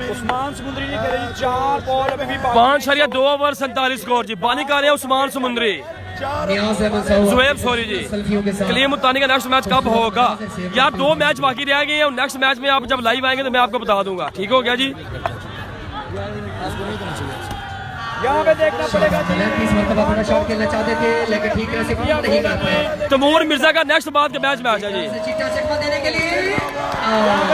उस्मान समुंदरी ने कह रही 4 बॉल अभी भी 5.2 ओवर 47 स्कोर जी। बानी कर रहे हैं उस्मान समुंदरी, सुहेब सॉरी जी। कलीम मुत्तानी का नेक्स्ट मैच कब होगा यार? 2 मैच बाकी रह गए हैं, नेक्स्ट मैच में आप जब लाइव आएंगे तो मैं आपको बता दूंगा। ठीक हो गया जी। यहाँ पे देखना पड़ेगा शॉट खेलना चाहते थे लेकिन ठीक तरह से नहीं कर पाए। तैमूर मिर्जा का नेक्स्ट बाद का मैच है जी। देने के लिए यहाँ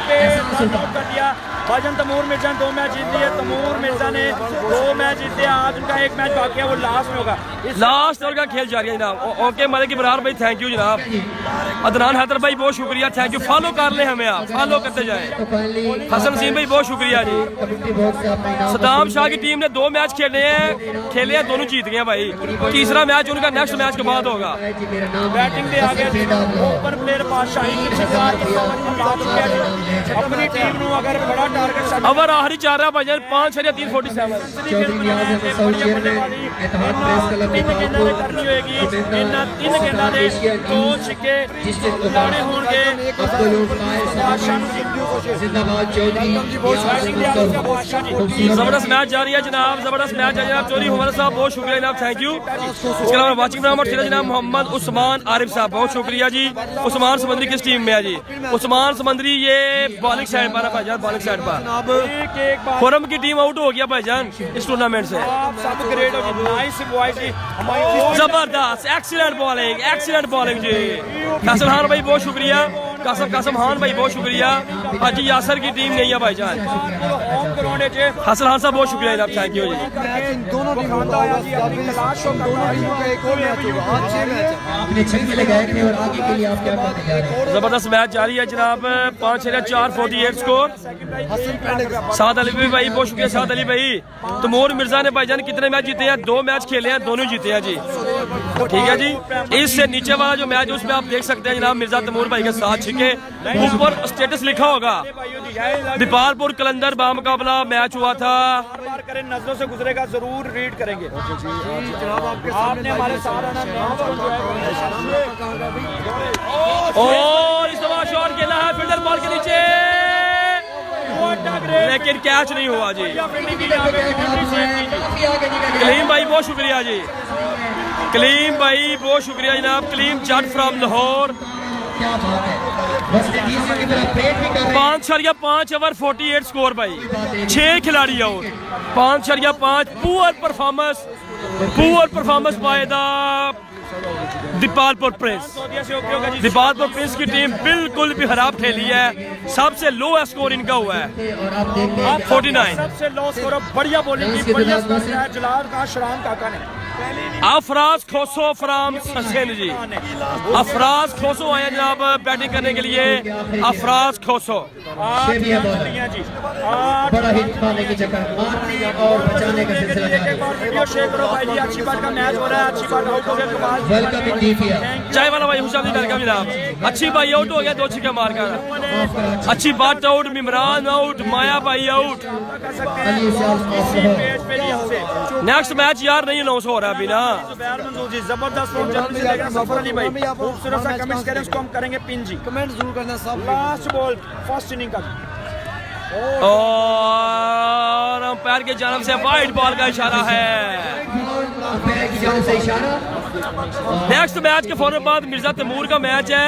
पे नॉकआउट कर दिया भाईजान। तैमूर मिर्जा ने 2 मैच जीत लिए, तैमूर मिर्जा ने 2 मैच जीते। आज उनका 1 मैच बाकी है, वो लास्ट में होगा। लास्ट ओवर का खेल जारी है जनाब। ओके मलिक इब्रार भाई थैंक यू जनाब। अदनान हैदर भाई बहुत शुक्रिया, थैंक यू। फॉलो कर ले हमें, आप फॉलो करते जाएं। हसन सीन भाई बहुत शुक्रिया जी। सदाम शाह की टीम ने 2 मैच खेले हैं, दोनों जीत गए भाई। तीसरा मैच उनका नेक्स्ट मैच के बाद होगा। बैटिंग पे आगे ओपन प्लेयर बादशाही अपनी टीम ਨੂੰ अगर बड़ा टारगेट ओवर आखिरी 4 है भाईजान 5.347। जबरदस्त मैच जारी है जनाब, जबरदस्त मैच है जनाब। चौधरी हुमर साहब बहुत शुक्रिया जनाब, थैंक यू। इसके अलावा वाचिंग जनाब मोहम्मद उस्मान आरिफ साहब बहुत शुक्रिया जी। उस्मान समंदरी किस टीम में है जी? उस्मान समंदरी ये बॉलिंग साइड पर है भाईजान, बॉलिंग साइड पर। खुरम की टीम आउट हो गया भाईजान इस टूर्नामेंट से। जबरदस्त एक्सीलेंट बॉलिंग जी। कासिम खान भाई बहुत शुक्रिया, कासिम खान भाई बहुत शुक्रिया। हाजी यासर की टीम नहीं है भाईजान। हसन खान साहब बहुत शुक्रिया जनाब, थैंक यू जी। जबरदस्त मैच जारी है जनाब। 5.448 स्कोर। साद अली भाई बहुत शुक्रिया, साद अली भाई। तैमूर मिर्जा ने भाईजान कितने मैच जीते हैं? 2 मैच खेले हैं, दोनों जीते हैं जी। ठीक है जी। इससे नीचे वाला जो मैच उसमें आप देख सकते हैं जनाब, मिर्जा तैमूर भाई के 7 छक्के, ऊपर स्टेटस लिखा होगा दीपालपुर कलंदर बामुकाबला मैच हुआ था। नजरों से गुजरेगा, जरूर रीड करेंगे। आपने हमारे साथ और इस दफा शॉट खेला है फील्डर बॉल के नीचे, लेकिन कैच नहीं हुआ जी। कलीम भाई बहुत शुक्रिया जी, कलीम भाई बहुत शुक्रिया जनाब। Kaleem Jatt from Lahore. 5.5 over 48 score भाई, 6 खिलाड़ी out. 5.5 poor performance by the Dipalpur prince. Dipalpur prince की टीम बिल्कुल भी खराब खेली है, सबसे लो स्कोर इनका हुआ है 49। सबसे लो स्कोर। बढ़िया बॉलिंग की, बढ़िया जलाल का शरान काका ने अफराज खोसो फ्राम सिंध जी, अफराज खोसो आए जनाब बैटिंग करने के लिए। अफराज खोसो शेबी है बॉलर। जी बड़ा हिट मारने की चक्कर, मारने और बचाने का सिलसिला जारी। वीडियो शेयर करो भाई जी। अच्छी बात का मैच हो रहा है, अच्छी बात आउट हो गया कमाल। Welcome in DPL. चाय वाला भाई हुसैन वेलकम जनाब। अच्छी भाई आउट हो गया, 2 छक्के मार कर। अच्छी बात आउट, इमरान आउट, माया भाई आउट। अली साहब पेज पे जी हमसे नेक्स्ट मैच यार नहीं अनाउंस हो रहा अभी ना। जुबैर मंसूर जी जबरदस्त फॉर्म जल्दी से लेकर सफर अली भाई खूबसूरत सा कमेंट्स करें, उसको हम करेंगे पिन जी। कमेंट जरूर करना सब। लास्ट बॉल फर्स्ट इनिंग का और अंपायर के जानब से वाइड बॉल का इशारा है। नेक्स्ट मैच के फौरन बाद मिर्जा तैमूर का मैच है,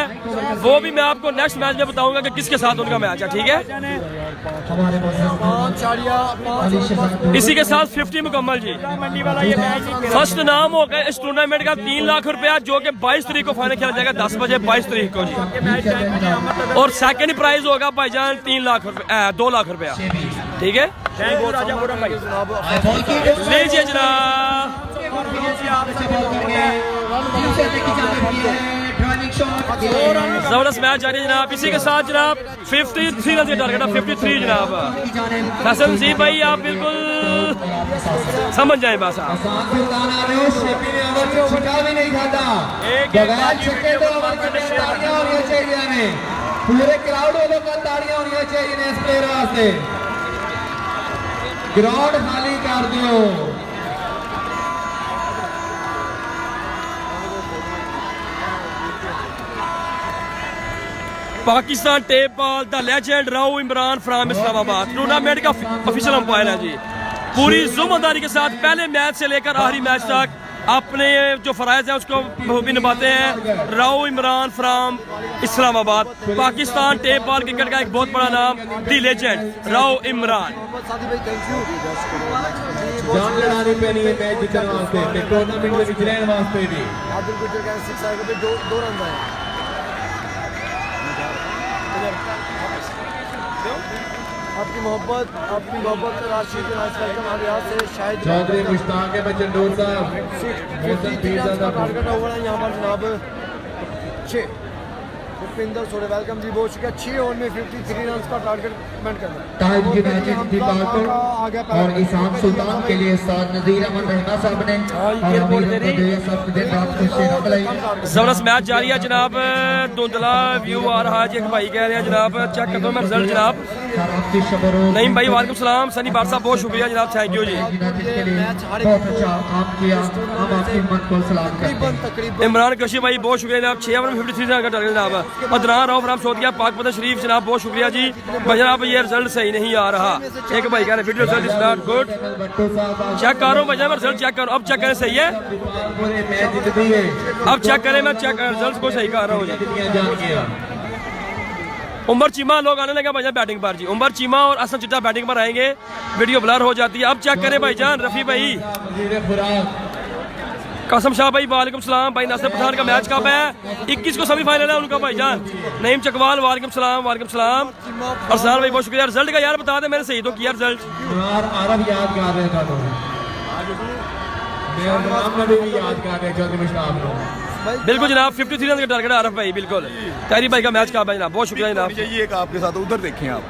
वो भी मैं आपको नेक्स्ट मैच में बताऊंगा कि किसके साथ उनका मैच है। ठीक है, इसी के साथ 50 मुकम्मल जी। मंडी वाला ये मैच फर्स्ट नाम हो गया इस टूर्नामेंट का 3 लाख रुपया, जो कि 22 तारीख को फाइनल खेला जाएगा 10 बजे 22 तारीख को जी। मैच और सेकंड प्राइज होगा भाईजान 3 लाख रुपया 2 लाख रुपया। ठीक है, थैंक यू राजा बुरम भाई। लीजिए जनाब। जबरदस्त मैच जारी है जनाब। इसी के साथ जनाब 53 रन का टारगेट है, 53 जनाब। हसन जी भाई आप बिल्कुल समझ जाए बस आप। पूरे क्राउड वालों का ताड़ियां होनी चाहिए इस प्लेयर वास्ते। ग्राउंड खाली कर दियो। Pakistan tape ball the legend Rao Imran from Islamabad tournament का ऑफिशियल अंपायर है जी। पूरी जिम्मेदारी के साथ पहले मैच से लेकर आखिरी मैच तक अपने जो फराइज है उसको भी निभाते हैं। Rao Imran from Islamabad, Pakistan tape ball cricket का एक बहुत बड़ा नाम, द लेजेंड राव इमरान। जान लड़ानी पैनी है मैच जीतने वास्ते ते टूर्नामेंट में विजय वास्ते भी। आदिल गुजर का 6 आए पे 2 रन आए। आपकी मोहब्बत का राशिद हमारे यहाँ से शायद चौधरी मुश्ताक है बचंडोर साहब, मोहसन पीर साहब टारगेट ओवर है यहाँ पर जनाब 6। भूपिंदर सोरे वेलकम जी, बहुत शुक्रिया। 6 ओवर में 53 रन का टारगेट कमेंट करना। टाइम की मैच दी बात और ईशान सुल्तान के लिए साथ नजीर अहमद रहना साहब ने और अमीर को दे सब दिन रात को शेरा बुलाई। जबरदस्त मैच जारी है जनाब। धुंधला व्यू आ रहा है जी, एक भाई कह रहे हैं जनाब चेक कर दो मैं रिजल्ट जनाब। नहीं भाई वालेकुम सलाम सनी बार साहब बहुत शुक्रिया जनाब, थैंक यू जी। बहुत अच्छा आप किया, हम आपकी मन को सलाम करते हैं। इमरान कशी भाई बहुत शुक्रिया जनाब। 6 ओवर में 53 रन का टारगेट जनाब। अदनान राव फ्राम सऊदिया पाकपतन शरीफ जनाब बहुत शुक्रिया जी। जनाब ये रिजल्ट सही नहीं आ रहा, एक भाई कह रहे video result is not good. Check कर रहा हूँ भाई रिजल्ट चेक करो, अब चेक करें सही है, अब चेक करें, मैं चेक रिजल्ट को सही कर रहा हूँ। उमर चीमा लोग आने लगे भाईजान बैटिंग पर जी। उमर चीमा और असद चिट्टा बैटिंग पर आएंगे, वीडियो ब्लर हो जाती है। अब चेक करें भाईजान रफी भाई। कसम शाह भाई वालेकुम सलाम। भाई नासिर पठान का मैच कब है? 21 को सेमीफाइनल है उनका भाईजान। नईम चकवाल वालेकुम सलाम, वालेकुम सलाम। अरसाल भाई बहुत शुक्रिया। रिजल्ट का यार बता दे, मैंने सही तो किया रिजल्ट। अरब याद कर रहे था याद कर रहे चौधरी मुश्ताक को बिल्कुल जनाब। 53 रन का टारगेट आरफ भाई बिल्कुल। तैरी भाई का मैच कब है जनाब? बहुत शुक्रिया जनाब। चाहिए एक आपके साथ उधर देखें आप।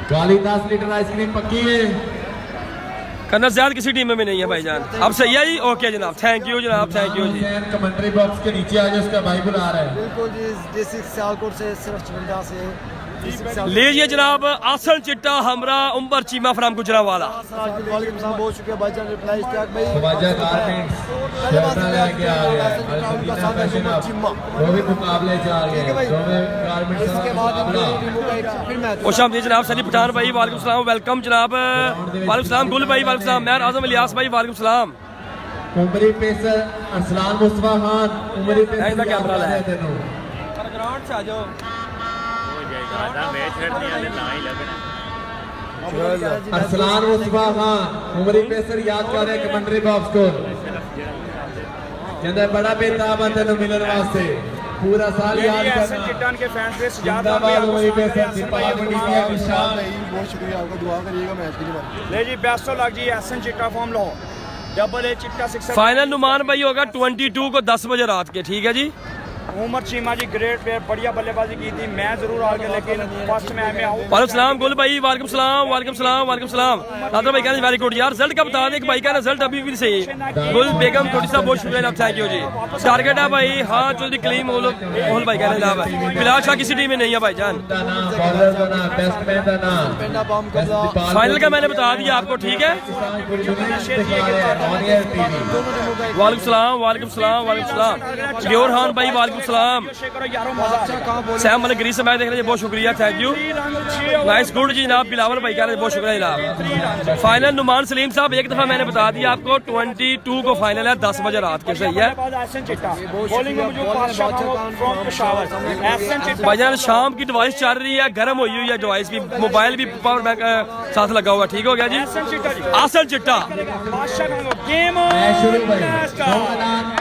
गाली 10 लीटर आइसक्रीम पक्की है। करना ज्यादा किसी टीम में नहीं है भाईजान। अब सही है जी, ओके जनाब, थैंक यू जनाब, थैंक यू जी। कमेंट्री बॉक्स के नीचे आ जाए, उसका भाई बुला रहा है। बिल्कुल जी, D6 सियालकोट से सिर्फ 54 से लीजिए जनाब आसन चिट्टा हमरा उम्बर चीमा फ्राम गुजरावाला। वालेकुम सलाम, बहुत शुक्रिया भाईजान। रिप्लाई इश्तियाक भाई खवाजा गारमेंट्स शर्टा लेके आ गया। अल-मदीना फैशन अब वो भी मुकाबले जा रहे हैं। दोनों गारमेंट्स इसके का बाद मुकाबला। फिर मैच खुश आमदीद जनाब। सनी पठान भाई वालेकुम सलाम, वेलकम जनाब। वालेकुम सलाम गुल भाई, वालेकुम सलाम। मैं आजम इलियास भाई वालेकुम सलाम। उमरी पेसर अरसलान मुस्तफा खान, उमरी पेसर ऐसा कैमरा लाया तेनू ग्राउंड से आ जाओ। अरसलान मुस्तफा खान उमरी पेसर याद कर रहे कमेंट्री बॉक्स को कहंदा बड़ा बेताब है तेनू मिलन वास्ते। पूरा साल ये याद एहसन करना। चिट्टान के फैंस पे सुजात जिंदाबाद वही पे भाई दीपावली के विशाल बहुत शुक्रिया आपका, दुआ करिएगा मैच के लिए। ले जी बेस्ट ऑफ लक जी एहसन चिट्टा फॉर्म लो डबल ए चिट्टा 6 फाइनल नुमान भाई होगा 22 को 10 बजे रात के, ठीक है जी। उमर चीमा जी ग्रेट प्लेयर, बढ़िया बल्लेबाजी की थी। मैं जरूर आ गया लेकिन फर्स्ट मैच में आऊँ। वालेकुम सलाम गुल भाई, वालेकुम सलाम, वालेकुम सलाम, वालेकुम सलाम। नादर भाई कहते हैं वेरी गुड यार, रिजल्ट का बता दें कि भाई का रिजल्ट अभी भी सही है। गुल बेगम थोड़ी सा बहुत शुक्रिया आप, थैंक यू जी। टारगेट है भाई, हाँ जल्दी क्लीन मोहल भाई कहने जनाब है। फिलहाल शाह किसी टीम में नहीं है भाई जान। बॉलर का नाम, बैट्समैन का नाम, पेंडा बम कबला फाइनल का मैंने बता दिया आपको, ठीक है। वालेकुम सलाम, वालेकुम सलाम, वालेकुम सलाम। गियोर खान भाई वालेकुम सलाम। करो यारो मजा आ जाएगा। सैम मलिक ग्रीस से मैच देख रहे हैं, बहुत शुक्रिया, थैंक यू। नाइस गुड जी जनाब। बिलावल भाई कह रहे हैं बहुत शुक्रिया जनाब। फाइनल नुमान सलीम साहब एक दफा मैंने बता दिया आपको 22 को फाइनल है 10 बजे रात के, सही है एहसन चिट्टा बॉलिंग में मुझे पाशा फ्रॉम पेशावर। एहसन चिट्टा भाईजान शाम की डिवाइस चल रही है, गर्म हुई हुई है डिवाइस भी, मोबाइल भी पावर बैंक साथ लगा हुआ, ठीक हो गया जी। एहसन चिट्टा जी आसन चिट्टा बादशाह का गेम शुरू भाई।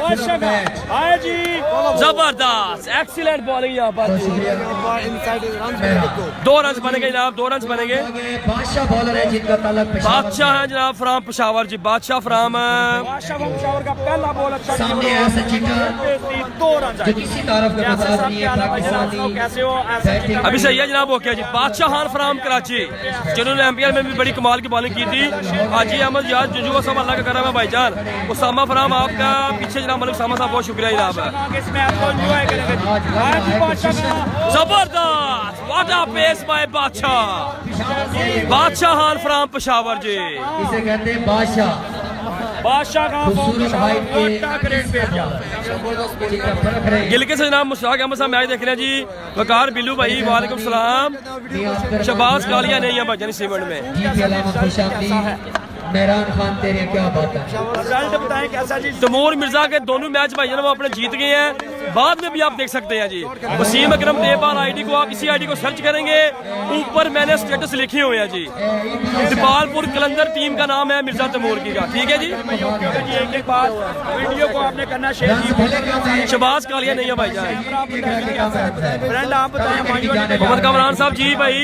बादशाह का आए जी जबरदस्त एक्सीलेंट बॉलिंग यहाँ पर। इनसाइड रन 2 रन बनेंगे जनाब, 2 रन बनेंगे। बादशाह बॉलर है जिनका ताल्लुक बादशाह है जनाब फ्राम पेशावर जी, बादशाह फ्राम बादशाह फ्रॉम पेशावर का पहला बॉल अच्छा 2 रन जो किसी तारफ के मसाज नहीं है पाकिस्तानी कैसे हो एहसन चिट्टा अभी सही है जनाब, ओके जी। बादशाह खान फ्राम कराची जिन्होंने एमपीएल में भी बड़ी कमाल की बॉलिंग की थी। हाजी अहमद यार जुजू सब अल्लाह का करम है भाईजान। उसामा फराम आपका पीछे जनाब मलिक उसामा साहब बहुत शुक्रिया जनाब। इस मैच को एंजॉय करेंगे जी। आए जी बादशाह का जबरदस्त व्हाट अ पेस बाय बादशाह। बादशाह खान फ्राम पेशावर जी। इसे कहते हैं बादशाह। बादशाह का खूबसूरत हाइट के ग्रेट प्लेयर जिनका फर्क रहे गिलके से जनाब मुश्ताक अहमद साहब मैच देख रहे हैं जी। वकार बिल्लू भाई वालेकुम सलाम। शबाज कालिया नहीं है भाईजान इस इवेंट में। जी के अलावा खुशामदी मेहरान खान तेरे क्या बात है। रिजल्ट बताएं कैसा जी। तैमूर मिर्जा के दोनों मैच भाई वो अपने जीत गए हैं, बाद में भी आप देख सकते हैं जी। वसीम अकरम देवाल आईडी को आप इसी आईडी को सर्च करेंगे, ऊपर मैंने स्टेटस लिखे हुए हैं जी। दीपालपुर कलंदर टीम का नाम है मिर्जा तैमूर की का, ठीक है जी। एक एक बार वीडियो को आपने करना शेयर की। शबाज कालिया नहीं है भाईजान। फ्रेंड आप बताएं मोहम्मद कमरान साहब जी भाई।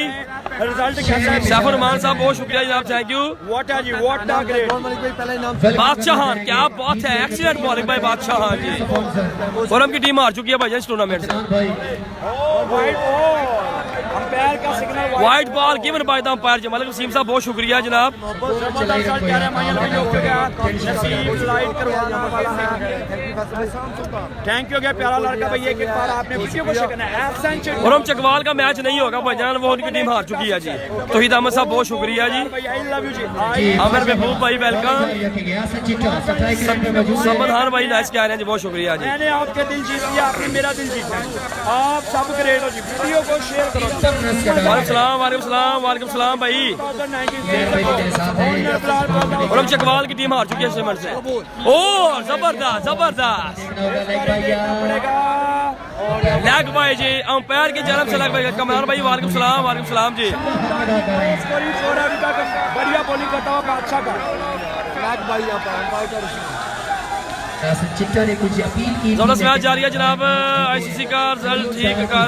रिजल्ट कैसा है। सैफुर रहमान साहब बहुत शुक्रिया जनाब, थैंक यू। व्हाट है जी व्हाट अ ग्रेट। मलिक भाई पहला इनाम बादशाह खान क्या बात है, एक्सीलेंट बॉलिंग भाई बादशाह खान जी। और हम की टीम हार चुकी है भाई इस टूर्नामेंट से। वाइड बॉल अंपायर का signal white ball given by the umpire जी। मलिक वसीम साहब बहुत शुक्रिया जनाब। थैंक यू गया प्यारा लड़का भाई। एक बार आपने वीडियो को शेयर करना है। और हम चकवाल का मैच नहीं होगा भाईजान, वो उनकी टीम हार चुकी है जी। तौहीद अहमद साहब बहुत शुक्रिया जी। आई लव यू जी। आमिर महबूब भाई वेलकम। समद खान भाई नाइस कह रहे हैं जी, बहुत शुक्रिया जी। मैंने आपके दिल जीत लिया, आपने मेरा दिल जीतना है। आप सब ग्रेट हो जी। वीडियो को शेयर करो। वालेकुम सलाम, वालेकुम सलाम, वालेकुम सलाम भाई। और हम चकवाल की टीम हार चुकी है इस टूर्नामेंट से। ओ जबरदस्त जबरदस्त लैग भाई जी, अंपायर की जन्म से लग भाई। कमरान भाई वालेकुम सलाम, वालेकुम सलाम जी। बढ़िया बॉलिंग करता हुआ बादशाह का ब्लैक भाई यहाँ पर अंपायर का रिसीव। चिट्टा ने कुछ अपील की जबरदस्त मैच जारी है जनाब। आईसीसी का रिजल्ट ठीक कर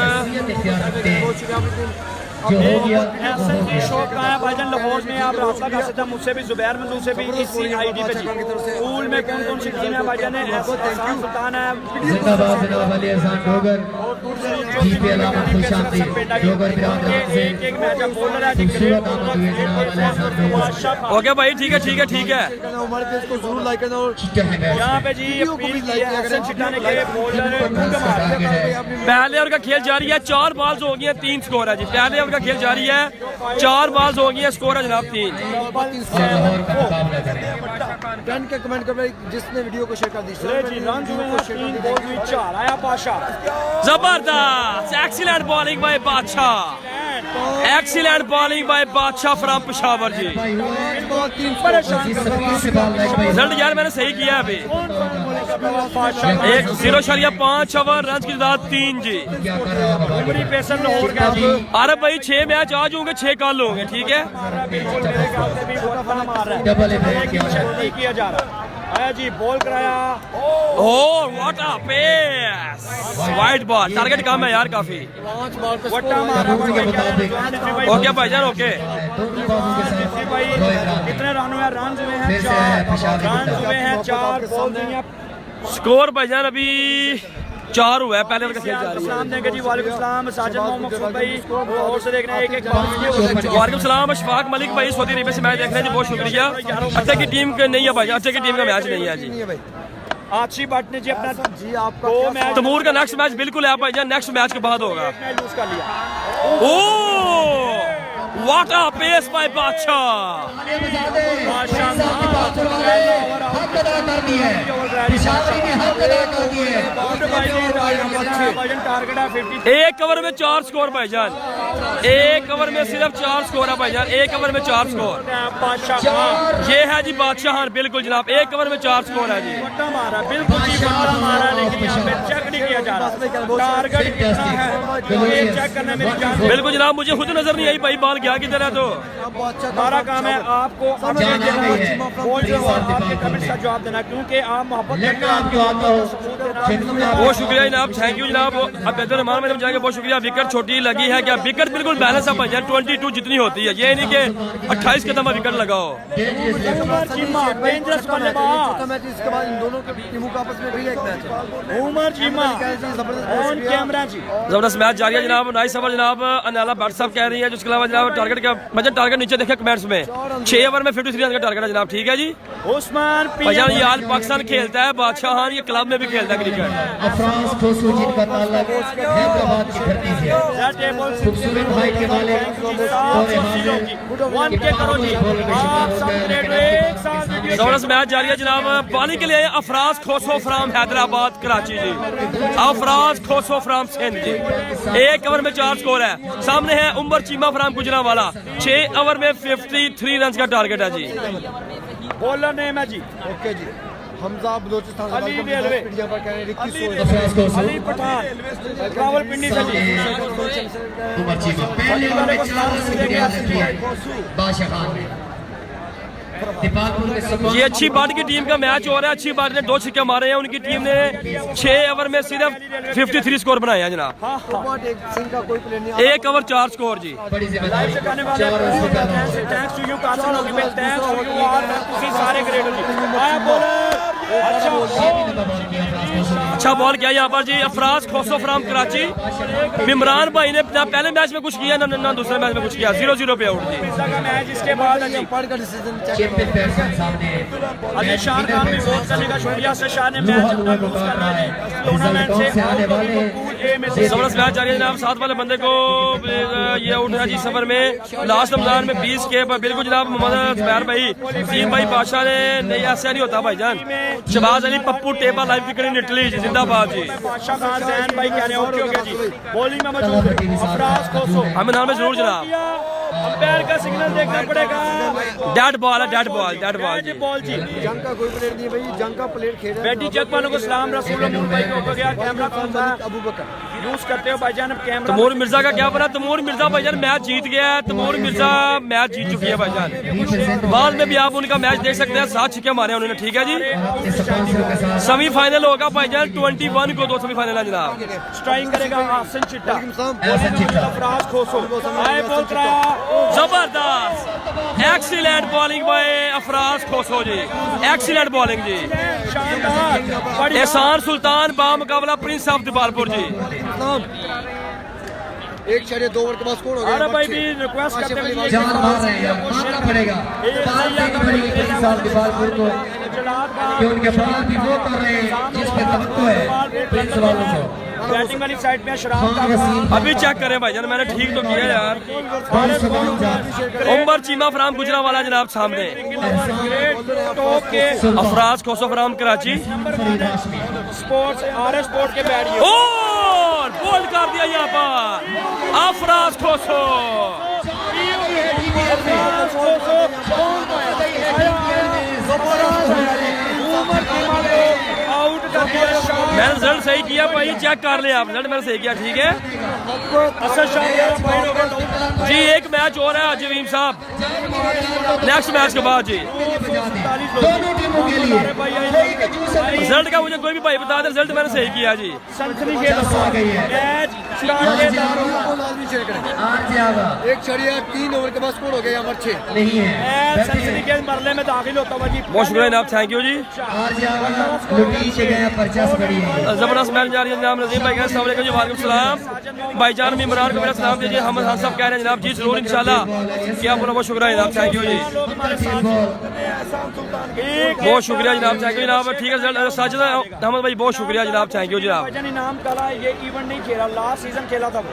जो हो गया एहसन जी शौक का है भाईजान लाहौर में। आप रास्ता कर सकते हैं मुझसे भी, जुबैर मंजूर से भी इसी आईडी पे जी। स्कूल में कौन कौन सी टीम है भाईजान? एहसान सुल्तान है। जिंदाबाद जनाब अली एहसान डोगर जी पे अलामा खुशामदी डोगर बिरादरान से एक एक मैच बॉलर है जी। खूबसूरत आमद हुई जनाब अली एहसान डोगर। ओके भाई ठीक है, ठीक है, ठीक है। उमर के इसको जरूर लाइक करना। और चिट्टा है मैच यहाँ पे जी अपील की है एहसन चिट्टा ने के बॉलर पहले ओवर का खेल जारी है, 4 बॉल्स हो गई हैं, 3 स्कोर है जी। पहले ओवर का खेल जारी है, 4 बॉल्स हो गई है, स्कोर है जनाब 3। और लाहौर का मुकाबला करें। फ्रेंड के कमेंट कर जिसने वीडियो को शेयर कर दी जी रन हुए हैं 3 बॉल हुई 4। आया पाशा जबरदस्त एक्सीलेंट बॉलिंग बाय बादशाह। एक्सीलेंट बॉलिंग बाय बादशाह फ्रॉम पेशावर जी। रिजल्ट यार मैंने सही किया है अभी। 0.5 ओवर रन की तादाद 3 जी। पेसर लाहौर का जी। अरे भाई 6 मैच आज होंगे, 6 कल होंगे, ठीक है। बिल्कुल मेरे ख्याल से भी बहुत फन मार रहा है। डबल इवेंट किया जा रहा है। है जी, बॉल कराया। Oh what a pace, wide ball, target कम है यार काफी। वट्टा मारा ओके भाईजान ओके। भाई कितने रन हुए? रन हुए हैं 4 रन हुए हैं 4 बॉल हुई हैं। स्कोर भाईजान अभी 4 हुआ है, पहले का खेल जा रही है। सलाम देंगे जी। वालेकुम सलाम साजिद मोहम्मद भाई, और से देखना है एक वालेकुम सलाम अशफाक मलिक भाई, सऊदी अरब से मैच देख रहे हैं जी, बहुत शुक्रिया। अच्छे की टीम का नहीं है भाई, अच्छे की टीम का मैच नहीं है जी। आची भट्ट ने जी अपना जी आपका 2 मैच तमूर का नेक्स्ट मैच बिल्कुल है भाईजान, नेक्स्ट मैच के बाद होगा। लूज कर लिया। Oh what a pace by Badshah. Target है 50। एक ओवर में 4 स्कोर भाईजान, एक ओवर में सिर्फ 4 स्कोर है भाईजान, एक ओवर में 4 स्कोर। बादशाह ये है जी बादशाह बिल्कुल जनाब, एक ओवर में 4 स्कोर है जी। वट्टा मारा, बिल्कुल जी वट्टा मारा, लेकिन यहाँ पे चेक नहीं किया जा रहा टारगेट कितना है, ये चेक करना मेरी जान। बिल्कुल जनाब, मुझे खुद नजर नहीं आई भाई बॉल गया किधर है। तो हमारा काम है आपको आपके कमेंट्स का जवाब देना, क्योंकि आप मोहब्बत करते हैं। बहुत शुक्रिया जनाब, थैंक यू जनाब। अब बेहतर रहमान में जाएंगे, बहुत शुक्रिया। विकेट छोटी लगी है क्या? विकेट बिल्कुल बैलेंस है भाईजान, 22 जितनी होती है, ये नहीं कि 28 के दफा विकेट लगाओ। डेंजरस बल्लेबाज मैच इसके बाद इन दोनों टीमों का आपस में भी एक मैच है। उमर चीमा ऑन कैमरा जी। जबरदस्त मैच जारी है जनाब, नाइस ओवर जनाब। अनाला भट्ट साहब कह रही है, जिसके अलावा जनाब टारगेट का मतलब टारगेट नीचे देखे कमेंट्स में 6 ओवर में 53 रन का टारगेट है जनाब, ठीक है जी। उस्मान भाईजान ये आज पाकिस्तान खेलता है, बादशाह खान ये क्लब में भी खेलता है क्रिकेट। अफराज खोसू जिनका ताल्लुक हैदराबाद की धरती से है, खूबसूरत भाई के वाले वन के करो जी। आप सब ग्रेट, एक साथ वीडियो जबरदस्त मैच जारी है जनाब। पानी के लिए अफराज खोसो फ्राम हैदराबाद कराची जी, अफराज खोसो फ्राम सिंध जी। एक ओवर में 4 स्कोर है। सामने है उमर चीमा फ्राम गुजरांवाला, 6 ओवर में 53 रन का टारगेट है जी। बॉलर नेम है जी ओके जी। हमजा बलोचिस्तान अली रेलवे, पर कह रहे हैं रिक्की सोहेल। अफराज खोसू अली पठान रावलपिंडी से जी। उमर चीमा पहले ओवर में 4 रन की बुनियाद रखी है बादशाह खान ने। दीपालपुर के सपोर्ट ये अच्छी बाट की टीम का मैच हो रहा है, अच्छी बाट ने 2 छक्के मारे हैं, उनकी टीम ने 6 ओवर में सिर्फ 53 स्कोर बनाए हैं जनाब। एक सिंह का कोई प्लेयर नहीं। 1 ओवर 4 स्कोर जी। बड़ी जिम्मेदारी करने वाले 4 रन से पहले थैंक्स टू यू कासिम लोग में थैंक्स टू यू और तुसी सारे ग्रेट हो जी। आया बॉलर अच्छा बॉल किया यहाँ पर जी अफराज खोसो फ्राम कराची। इमरान भाई ने ना पहले मैच में कुछ किया ना दूसरे मैच में कुछ किया, 0-0 पे आउट जी। मैच इसके बाद अंपायर का डिसीजन चैंपियन बैट्समैन सामने अली शान खान भी वोट करने का शुक्रिया से शाह ने मैच अपना लूज करना है टूर्नामेंट से आने वाले जबरदस्त मैच जारी है जनाब। 7 वाले बंदे को ये आउट है जी सफर में, लास्ट रमजान में 20 के बिल्कुल जनाब। मोहम्मद जुबैर भाई, सीम भाई बादशाह ने नहीं, ऐसा नहीं होता भाईजान। Shahbaz Ali Pappu Teba live wicket in Italy जी, जिंदाबाद जी। बादशाह खान जैन भाई कह रहे हैं ओके हो गया जी। बॉलिंग में मौजूद अफराज खोसो, हमें नाम है जरूर जनाब। अंपायर का सिग्नल देखना पड़ेगा। डेड बॉल है, डेड बॉल, डेड बॉल जी। बॉल जी जंग का कोई प्लेयर नहीं है भाई, जंग का प्लेयर खेल रहा है। बेटी चेक वालों को सलाम, रसूल अमूल भाई को हो गया कैमरा कौन सा अबू बकर यूज करते हो भाईजान कैमरा। तमूर मिर्जा का क्या बना? तमूर मिर्जा भाईजान मैच जीत गया है, तमूर मिर्जा मैच जीत चुकी है भाईजान। बाद में भी आप उनका मैच देख सकते हैं, 7 छक्के मारे उन्होंने, ठीक है जी। सेमीफाइनल होगा भाईजान 21 को, 2 सेमीफाइनल है जनाब। स्ट्राइक करेगा आसन चिट्टा, आसन चिट्टा। अफराज खोसो आए बॉल कराया। जबरदस्त excellent bowling by Afraz Khoso ji, excellent bowling जी। शानदार एहसान सुल्तान बामुकाबला प्रिंस ऑफ दीपालपुर जी। एक शरीय 2 ओवर के बाद स्कोर हो गया। अरे भाई भी रिक्वेस्ट करते हैं जान मार रहे हैं, मारना पड़ेगा। बात करनी पड़ेगी प्रिंस ऑफ दीपालपुर को कि उनके बॉल भी वो कर रहे हैं जिस पे तवक्को है प्रिंस वालों को। बैटिंग वाली साइड में शराब का अभी चेक करें भाईजान, मैंने ठीक तो किया यार। उमर चीमा फ्राम गुजरांवाला जनाब सामने, टॉप के Afraz Khoso from Karachi. Sports RS sport के बैटिंग और बोल्ड कर दिया यहाँ पर अफराज खोसो। आउट कर दिया मैंने रिजल्ट सही किया भाई, चेक कर लिया आप, रिजल्ट मैंने सही किया, ठीक है जी। एक मैच और है जवीम साहब, नेक्स्ट मैच के बाद जी। दोनों टीमों के लिए रिजल्ट का मुझे कोई भी भाई बता दे, रिजल्ट मैंने सही किया जी। एक छड़िया 3 ओवर के बाद स्कोर हो गया यहाँ पर 6 नहीं है, सेंचुरी के मरले में दाखिल होता हुआ जी। बहुत शुक्रिया जनाब, थैंक यू जी। जबरदस्त मैच जा रही है जनाब। नजीम भाई अस्सलाम वालेकुम जी। वालेकुम सलाम भाईजान भी इमरान को मेरा सलाम दीजिए। अहमद खान साहब कह रहे हैं जनाब जी जरूर इंशाल्लाह, क्या बोला, बहुत शुक्रिया जनाब, थैंक यू जी, बहुत शुक्रिया जनाब, थैंक यू जनाब, ठीक है रिजल्ट साजिद अहमद भाई, बहुत शुक्रिया जनाब, थैंक यू जनाब। इनाम कला ये इवेंट नहीं खेला, लास्ट सीजन खेला था वो।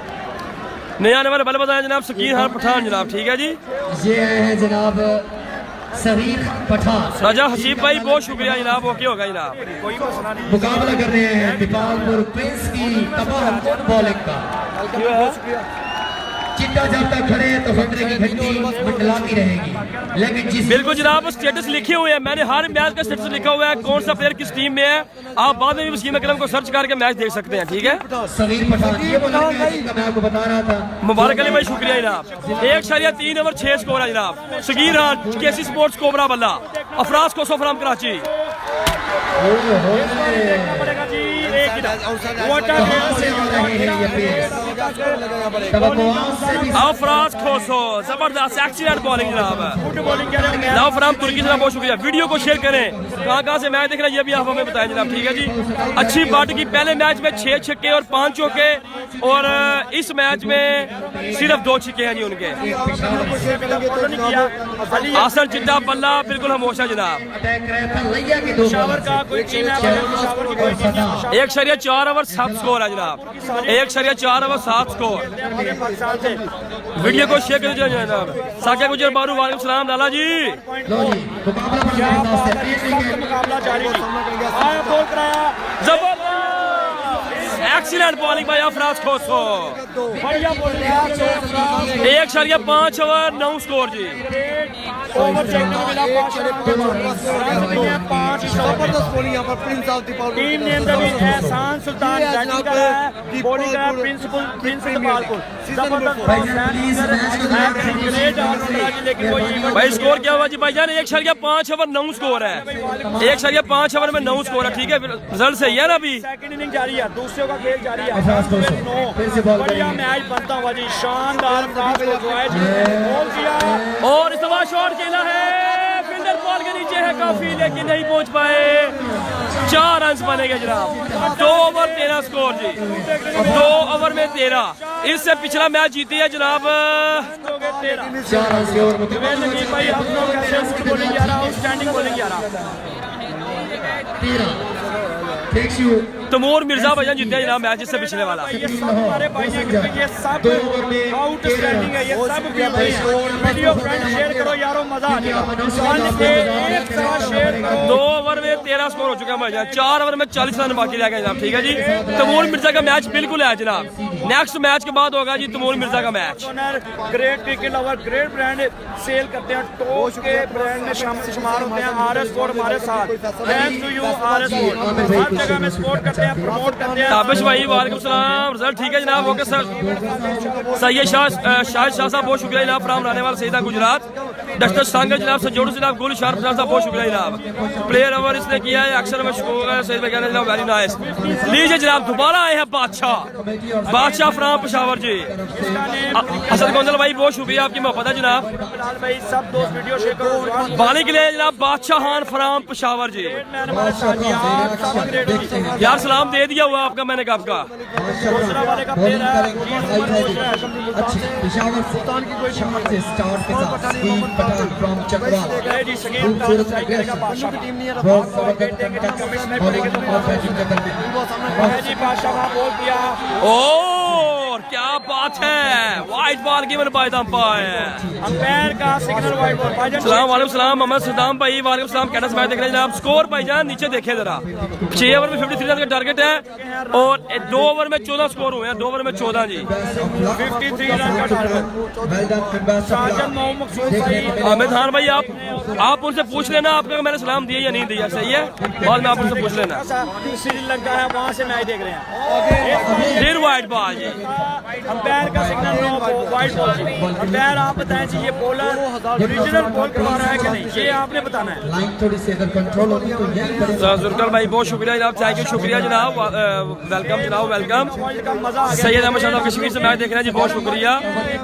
नया आने वाले बल्ले बताया जनाब शकीर खान पठान जनाब, ठीक है जी। ये है जनाब सरीफ पठान। राजा हसीब भाई बहुत शुक्रिया जनाब, ओके होगा जनाब, कोई मसला नहीं। मुकाबला कर रहे हैं दीपालपुर प्रिंस की तमाम बॉलिंग का। चिट्टा जब तक खड़े हैं तो खतरे की घंटी मंडलाती रहेगी, लेकिन जिस बिल्कुल जनाब स्टेटस लिखे हुए हैं, मैंने हर मैच का स्टेटस लिखा हुआ है, कौन सा प्लेयर किस टीम में है, आप बाद में भी वसीम अकरम को सर्च करके मैच देख सकते हैं, ठीक है। सरीफ पठान ये बोलेंगे मैं आपको बता रहा था। मुबारक अली भाई शुक्रिया जनाब। 1.3 ओवर 6 स्कोर है जनाब। सगीर खान केसी स्पोर्ट्स कोबरा बल्ला, अफराज कोसो फ्राम कराची। अफराज खोसो जबरदस्त एक्सीलेंट बॉलिंग जनाब, नाउ फ्राम तुर्की जनाब, बहुत शुक्रिया। वीडियो को शेयर करें, कहाँ से मैच देख रहे हैं ये भी आप हमें बताएं जनाब, ठीक है जी। अच्छी बात की पहले मैच में 6 छक्के और 5 चौके, और इस मैच में सिर्फ 2 छक्के हैं जी उनके। आसन चिट्टा बल्ला बिल्कुल खामोश है जनाब। 1.4 ओवर 7 स्कोर है जनाब, 1.4 ओवर 7 स्कोर। वीडियो को शेयर कर दीजिए जनाब। साकिया गुजर बारू वालेकुम सलाम लाला जी। मुकाबला जारी बोल कराया, एक्सीलेंट बॉलिंग भाई अफराज खोसो। बढ़िया बॉलिंग, 1.5 ओवर 9 स्कोर जी। जबरदस्त बॉलिंग यहाँ पर प्रिंस ऑफ दीपालपुर। टीम ने अंदर भी एहसान सुल्तान बैटिंग कर रहा है, बॉलिंग कर रहा है प्रिंस दीपालपुर। भाई स्कोर क्या हुआ जी भाईजान? 1.5 ओवर 9 स्कोर है, 1.5 ओवर में 9 स्कोर है, ठीक है, रिजल्ट सही है ना अभी। सेकंड इनिंग जारी है, दूसरे का खेल जारी है। बढ़िया मैच बनता हुआ जी, शानदार बॉल किया और इस दफा शॉट खेला है, फील्डर बॉल के नीचे है काफी, लेकिन नहीं पहुंच पाए। 4 रन बनेंगे जनाब। 2 ओवर 13 स्कोर जी, 2 ओवर में 13। इससे पिछला मैच जीती है जनाब 13। तमूर मिर्जा भैया जीते जनाब मैच इससे पिछले वाला। हमारे भाई ने ये सब आउटस्टैंडिंग है, ये सब वीडियो फ्रेंड शेयर करो यारो, मजा आ जाएगा। 2 ओवर में 13 स्कोर हो चुका है भाईजान, 4 ओवर में 40 रन बाकी रह गए जनाब, ठीक है जी। तमूर मिर्जा का मैच बिल्कुल है जनाब, नेक्स्ट मैच के बाद होगा जी तमूर मिर्जा का match. Great cricket lover, great brand sell करते हैं, टॉप के ब्रांड में शुमार होते हैं। आरएस स्पोर्ट हमारे साथ, thanks to you RS sport, हर जगह में सपोर्ट करते हैं, प्रमोट करते हैं। ताबिश भाई वालेकुम सलाम, रिजल्ट ठीक है जनाब, ओके सर। सैयद शाह साहब बहुत शुक्रिया जनाब, फ्राम रहने वाला सईदा गुजरात। डॉक्टर सांगर जनाब, संजोड़ जनाब, गुल शार साहब बहुत शुक्रिया जनाब। प्लेयर ओवर इसने किया है, अक्सर मशहूर है सईद भाई जनाब, वेरी नाइस। लीजिए जनाब, दोबारा आए हैं बादशाह फ्राम पेशावर जी। असल गोंदल भाई बहुत शुक्रिया, आपकी मोहब्बत है जनाब। भाई सब दोस्त वीडियो शेयर करो बाली के लिए जनाब, बादशाह खान फ्राम पेशावर जी। यार सलाम दे दिया हुआ आपका मैंने कब का। वाले का प्लेयर है पेशावर सुल्तान की कोई शक्ल से स्टार के साथ स्वीप पठान फ्रॉम चकवाल। जी सकीम बादशाह टीम नहीं है बहुत बादशाह बोल दिया। और क्या बात बात है, white ball given by the umpire. Umpire का सिग्नल वाइड बॉल भाईजान। सलाम वालेकुम सलाम मोहम्मद सद्दाम भाई, वालेकुम सलाम। कैसा मैच देख रहे हैं जनाब? स्कोर भाईजान नीचे देखें जरा। 6 ओवर में 53 रन का टारगेट है और 2 ओवर में 14 स्कोर हुए हैं, 2 ओवर में 14 जी। 53 रन का टारगेट। साजन मोहम्मद मकसूद भाई, आमिर खान भाई आप उनसे पूछ लेना आपका मैंने सलाम दिया या नहीं दिया, सही है? बाद में आप उनसे पूछ लेना। श्रीलंका है, वहाँ से मैच देख रहे हैं। फिर वाइट बॉल जी। अंपायर का सिग्नल नो वाइड बॉल जी। अंपायर आप बताएं जी, ये बॉलर रीजनल बॉल करवा रहा है कि नहीं, ये आपने बताना है। लाइन थोड़ी सी अगर कंट्रोल होगी तो यही जुल्कर भाई बहुत शुक्रिया जनाब, थैंक यू, शुक्रिया जनाब, वेलकम जनाब, वेलकम। का मजा आ गया। सैयद अहमद शाह कश्मीर से मैच देख रहे हैं जी, बहुत शुक्रिया।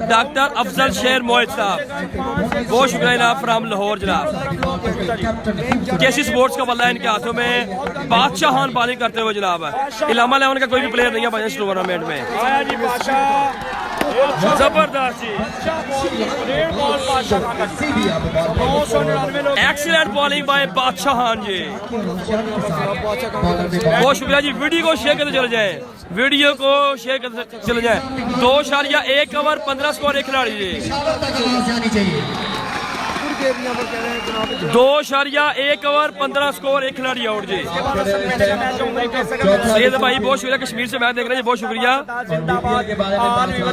डॉक्टर अफजल शेर मोहित साहब बहुत शुक्रिया जनाब, फ्राम लाहौर जनाब। केसी स्पोर्ट्स का बल्ला है इनके हाथों में, बादशाह खान बॉलिंग करते हुए जनाब। इलामा 11 का कोई भी प्लेयर नहीं है भाई इस टूर्नामेंट में। आया जी बादशाह, जबरदस्त जी, रेड बॉल बादशाह का जी। 999 लोग। एक्सीलेंट बॉलिंग बाय बादशाह खान जी, बहुत शुक्रिया जी। वीडियो को शेयर करते चले जाएं, वीडियो को शेयर करते चले जाएं। 2.1 ओवर 15 स्कोर एक खिलाड़ी जी। जानी चाहिए। 2.1 ओवर 15 स्कोर एक खिलाड़ी आउट जी। सैयद भाई बहुत शुक्रिया, कश्मीर से मैच देख रहे हैं, बहुत शुक्रिया।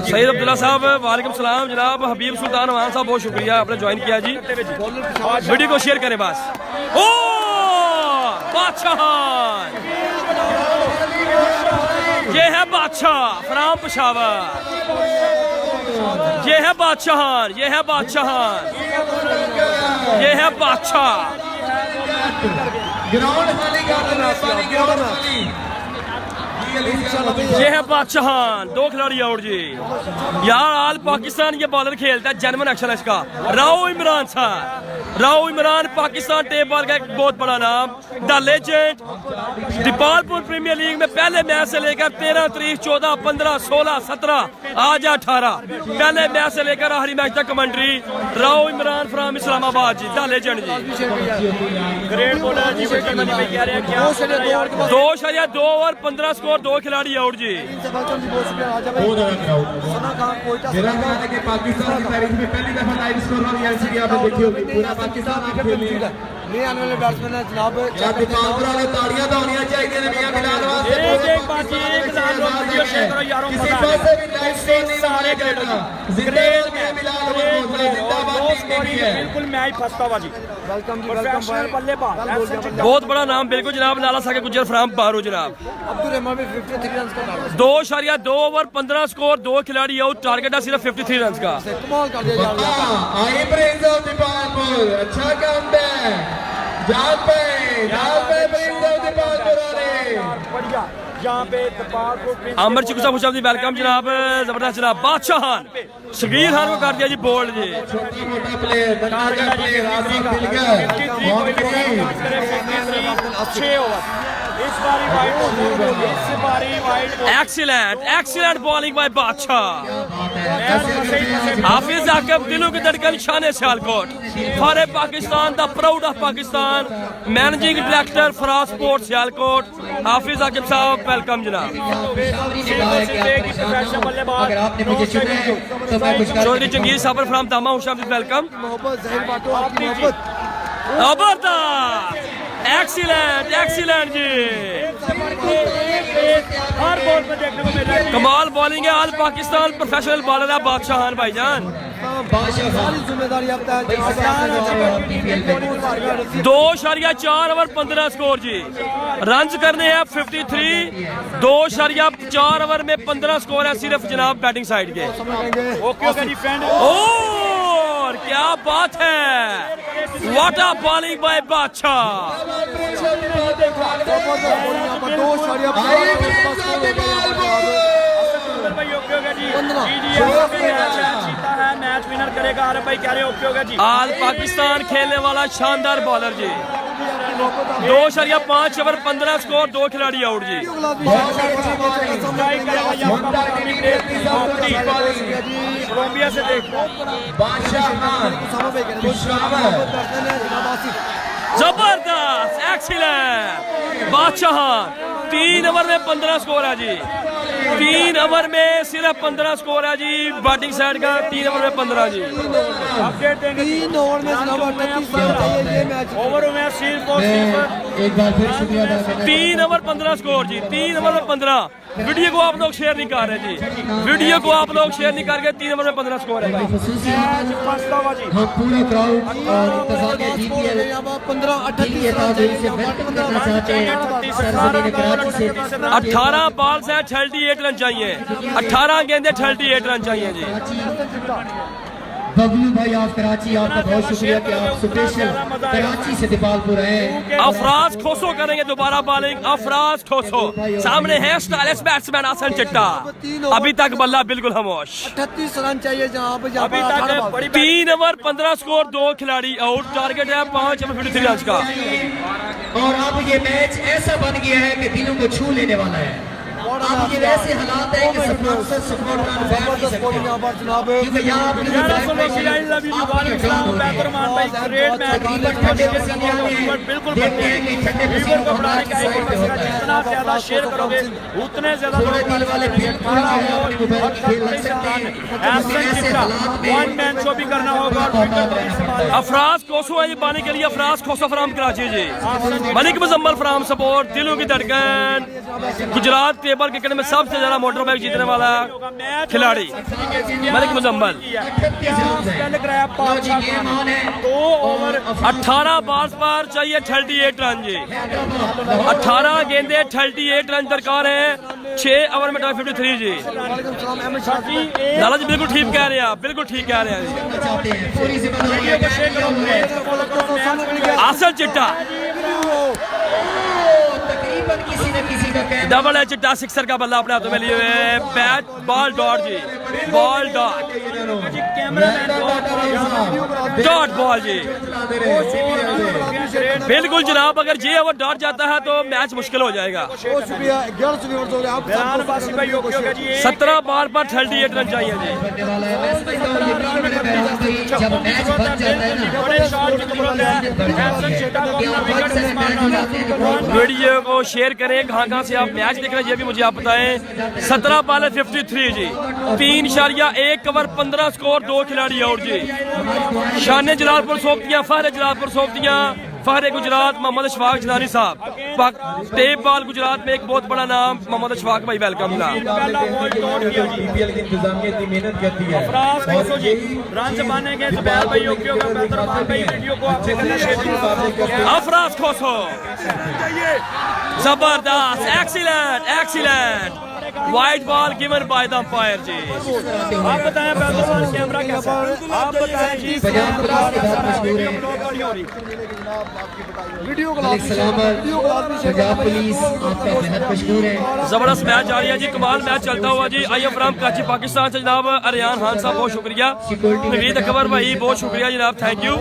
सैयद अब्दुल्ला साहब वालेकुम सलाम जनाब। हबीब सुल्तान अमान साहब बहुत शुक्रिया, आपने ज्वाइन किया जी। वीडियो को शेयर करें बस। ओ बादशाह, ये है बादशाह फ्राम पेशावर, ये है बादशाह, ये है बादशाह, ये है बादशाह। ग्राउंड खाली कर देना, ग्राउंड खाली। ये है बादशाह, 2 खिलाड़ी आउट जी। यार आल पाकिस्तान ये बॉलर खेलता है, जनमन एक्शन इसका। राव इमरान साहब, राव इमरान पाकिस्तान टेप बॉल का एक बहुत बड़ा नाम, the legend. Dipalpur premier league में पहले मैच से लेकर 13 तारीख 14 15 16 17 आज 18 पहले मैच से लेकर आखिरी मैच तक commentary Rao Imran from Islamabad ji, the legend ji. Great bowler ji, wicket बनी भाई कह रहे हैं क्या 2.2 ओवर 15 स्कोर, 2 खिलाड़ी आउट जी। मेरा ख्याल है कि पाकिस्तान की तारीख में पहली दफा लाइव स्कोर वाली एलसीडी आपने देखी होगी। पूरा पाकिस्तान आपके लिए नए आने वाले बैट्समैन है जनाब। दीपालपुर वाले तालियां तो होनी चाहिए मियां बिलाल वास्ते। एक बात ये, एक लाल लोग वीडियो शेयर करो यारों, किसी मजा आ पासे भी गया। लाइव स्कोर नहीं सारे होना ग्रेट चाहिए। जिंदाबाद में बिलाल अहमद मोहतरा, जिंदाबाद टीम भी है। बिल्कुल मैच फंसता हुआ जी। वेलकम जी, प्रोफेशनल वेलकम बल्लेबाज। बहुत बड़ा नाम बिल्कुल जनाब, लाला साके गुजर फ्राम बारू जनाब। अब्दुल रहमान भी 53 रन का टारगेट 2.2 ओवर 15 स्कोर, 2 खिलाड़ी आउट, टारगेट है सिर्फ 53 रन का। कमाल कर दिया यार। आई प्रेज ऑफ दीपालपुर, अच्छा काम है। जान पे प्रेज ऑफ दीपालपुर वाले। बढ़िया, यहाँ पे दीपालपुर आमिर चिकू साहब खुशामदी वेलकम जनाब, जबरदस्त जनाब। बादशाह खान शकीर खान को कर दिया जी बोल्ड जी। छोटा मोटा प्लेयर, दरमियाना प्लेयर, आसिफ दिलकर, बहुत बढ़िया। 6 ओवर इस बारी वाइड बॉल, इस बारी wide ball. Excellent excellent bowling by Badshah. Hafiz Aqib दिलों की धड़कन, शान सियालकोट, फारे Pakistan, the proud of Pakistan, managing director Faraz sports Sialkot, Hafiz Aqib साहब वेलकम जनाब। अगर आपने मुझे चुना है तो मैं कुछ कर चौधरी जंगीर साबर फ्राम दामा खुशामदीद वेलकम। मोहब्बत जहीर बाटो, आपकी मोहब्बत। जबरदस्त, एक्सीलेंट एक्सीलेंट जी। हर बॉल पे देखने को मिल रहा है। कमाल बॉलिंग है, ऑल पाकिस्तान प्रोफेशनल बॉलर है बादशाह खान भाईजान। सारी जिम्मेदारी आपका है। 2.4 ओवर 15 स्कोर जी, रन करने हैं 53। 2.4 ओवर में 15 स्कोर है सिर्फ जनाब बैटिंग साइड के। ओके ओके जी फ्रेंड। और क्या बात है, व्हाट अ बॉलिंग बाय बादशाह। भाई ओके ओके जी, जीता है, मैच विनर करेगा। आरब भाई कह रहे ओके ओके जी। आल पाकिस्तान खेलने वाला शानदार बॉलर जी। 2.5 ओवर 15 स्कोर, 2 खिलाड़ी आउट जी। कोलंबिया से देख बादशाह खान, जबरदस्त एक्सीलेंट बादशाह, 3 ओवर में 15 स्कोर है जी। 3 ओवर में सिर्फ 15 स्कोर है जी बैटिंग साइड का। 3 ओवर में 15 जी। अपडेट देंगे 3 ओवर में जनाब 38 रन चाहिए ये मैच। ओवर में सिर्फ और सिर्फ एक बार फिर शुक्रिया अदा करना 3 ओवर 15 स्कोर जी। 3 ओवर में 15। वीडियो को आप लोग शेयर नहीं कर रहे जी। वीडियो को आप लोग शेयर नहीं करके 3 ओवर में 15 स्कोर है भाई। खुसूसी जी। हम पूरे क्राउड और इंतजामिया DPL 15-38 से वेलकम करना चाहते हैं। सरजमीन कराची से 18 बॉल से 38 रन चाहिए। 18 गेंदे 38 रन चाहिए जी। बबलू भाई आप कराची, आपका बहुत शुक्रिया कि आप स्पेशल कराची से दीपालपुर आए। अफराज खोसो करेंगे दोबारा बॉलिंग। अफराज खोसो सामने है स्टाइलिश बैट्समैन हसन चिट्टा। अभी तक बल्ला बिल्कुल खामोश। 38 रन चाहिए जनाब। अभी तक बड़ी 3 ओवर 15 स्कोर, 2 खिलाड़ी आउट। टारगेट है 5 ओवर 53 रन का। और अब ये मैच ऐसा बन गया है कि दिलों को छू लेने वाला है। अब ये वैसे हालात है कि स्पॉन्सर सपोर्ट का बैठ नहीं सकते जनाब। क्योंकि यहाँ आपने जो बैक बिल्कुल जितना ज्यादा शेयर करोगे उतने ज्यादा वन मैन शो भी करना होगा। अफराज खोसो है ये पाने के लिए। अफराज खोसो फराम कराची जी। मलिक मुजम्मल फराम सपोर्ट। दिलों की धड़कन गुजरात टेबल क्रिकेट में सबसे ज्यादा मोटर बाइक जीतने वाला खिलाड़ी मलिक मुजम्मल। 2 ओवर 18 बॉल्स पर चाहिए 38 रन जी। 18 गेंदे 38 रन दरकार है। 6 ओवर में 53 जी। लाला जी बिल्कुल ठीक कह रहे हैं आप, बिल्कुल ठीक कह रहे हैं चाहते हैं पूरी जिम्मेदारी आसल चिट्टा। तकरीबन किसी न किसी का कहना डबल है चिट्टा। सिक्सर का बल्ला अपने हाथों में लिए हुए। बैट बॉल डॉट जी। बॉल डॉट डॉट बॉल जी। बिल्कुल जनाब, अगर ये ओवर डॉट जाता है तो मैच मुश्किल हो जाएगा। बहुत शुक्रिया। 11 व्यूअर्स हो गए आप। 17 बॉल पर 38 रन चाहिए जी। बनने वाला है। मैं समझता हूँ ये टीम में बहरहाल भाई जब मैच बन जाता है ना वीडियो को शेयर करें। कहाँ से आप मैच देख रहे हैं ये भी मुझे आप बताएं। 17 बॉल 53 जी। 3.1 ओवर 15 स्कोर, 2 खिलाड़ी आउट जी। शान जलालपुर सोबतियां, फहर जलालपुर सोबतियां, फहर गुजरात मोहम्मद अशफाक जनानी साहब। टेप बॉल गुजरात में एक बहुत बड़ा नाम मोहम्मद अशफाक भाई, वेलकम। DPL की इंतजामिया इतनी मेहनत करती है। रन बनेंगे जुबैर भाइयों के बेहतर भाई वीडियो को आपसे करना शेयर। अफराज खोसो जबरदस्त, excellent excellent. White ball given by the umpire जी। आप बताएं बेहतर कैमरा कैसा है? आप बताएं जी। वीडियो को मलिक सलामत, पंजाब पुलिस आपका बेहद मशहूर है। जबरदस्त मैच जारी है जी। कमाल मैच चलता हुआ जी। I am from Karachi Pakistan से जनाब अरियान खान साहब बहुत शुक्रिया। नवीद अकबर भाई बहुत शुक्रिया जनाब, थैंक यू।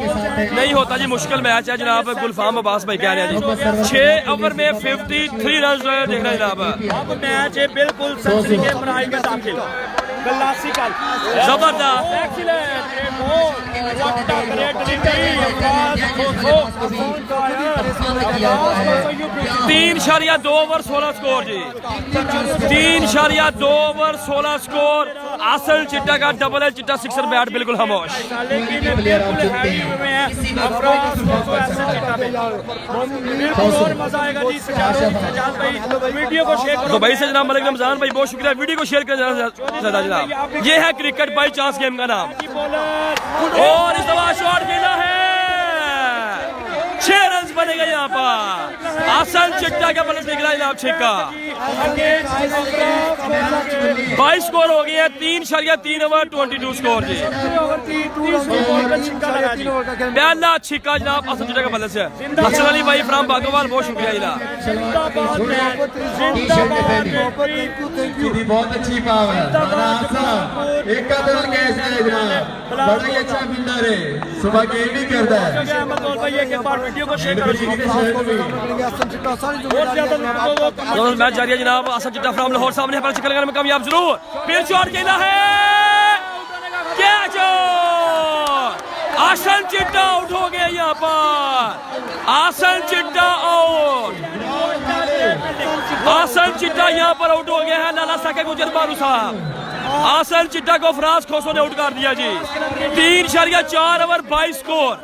नहीं होता जी, मुश्किल मैच है जनाब। गुलफाम अब्बास भाई कह रहे हैं जी। 6 ओवर में 53 रन देख रहे हैं जनाब। अब मैच है बिल्कुल सेंचुरी के बनाई में दाखिल। क्लासिकल जबरदस्त excellent. What a great delivery. Afraz Khoso 3.2 over 16 score जी। 3.2 ओवर 16 स्कोर। आसल चिट्टा का डबल है। चिट्टा सिक्सर बैट बिल्कुल खामोश। मजा आएगा जी। सजाद भाई वीडियो को शेयर करो। दुबई से जनाब मलिक रमजान भाई बहुत शुक्रिया। वीडियो को शेयर करना जनाब। ये है क्रिकेट बाई चांस गेम का नाम। और इस दफा शॉट खेला है। 6 रन बनेगा यहाँ पर। आसन चिट्टा का बल्ला निकला जनाब। छिक्का 22 स्कोर हो गया है। 3.3 ओवर 22 स्कोर जी। पहला छिक्का जनाब आसन चिट्टा का बल्ले से। अफसर अली भाई फ्राम बागोवाल बहुत शुक्रिया जनाब। बहुत अच्छी पाव है। एक का तो कैच है जनाब, बड़ा ही अच्छा फील्डर है। सुबह गेम भी करता है। वीडियो को शेयर करो। मैच जारी है जनाब। आसन चिट्टा फ्राम लाहौर सामने है, पर चिकन लगाने में कामयाब जरूर। फिर शॉट खेला है। कैच। आसन चिट्टा आउट हो गया यहाँ पर। आसन चिट्टा आउट। आसन चिट्टा यहाँ पर आउट हो गया है लाला साके गुजर बारू साहब। आसन चिट्टा को फराज खोसो ने आउट कर दिया जी। 3.4 ओवर 22 स्कोर,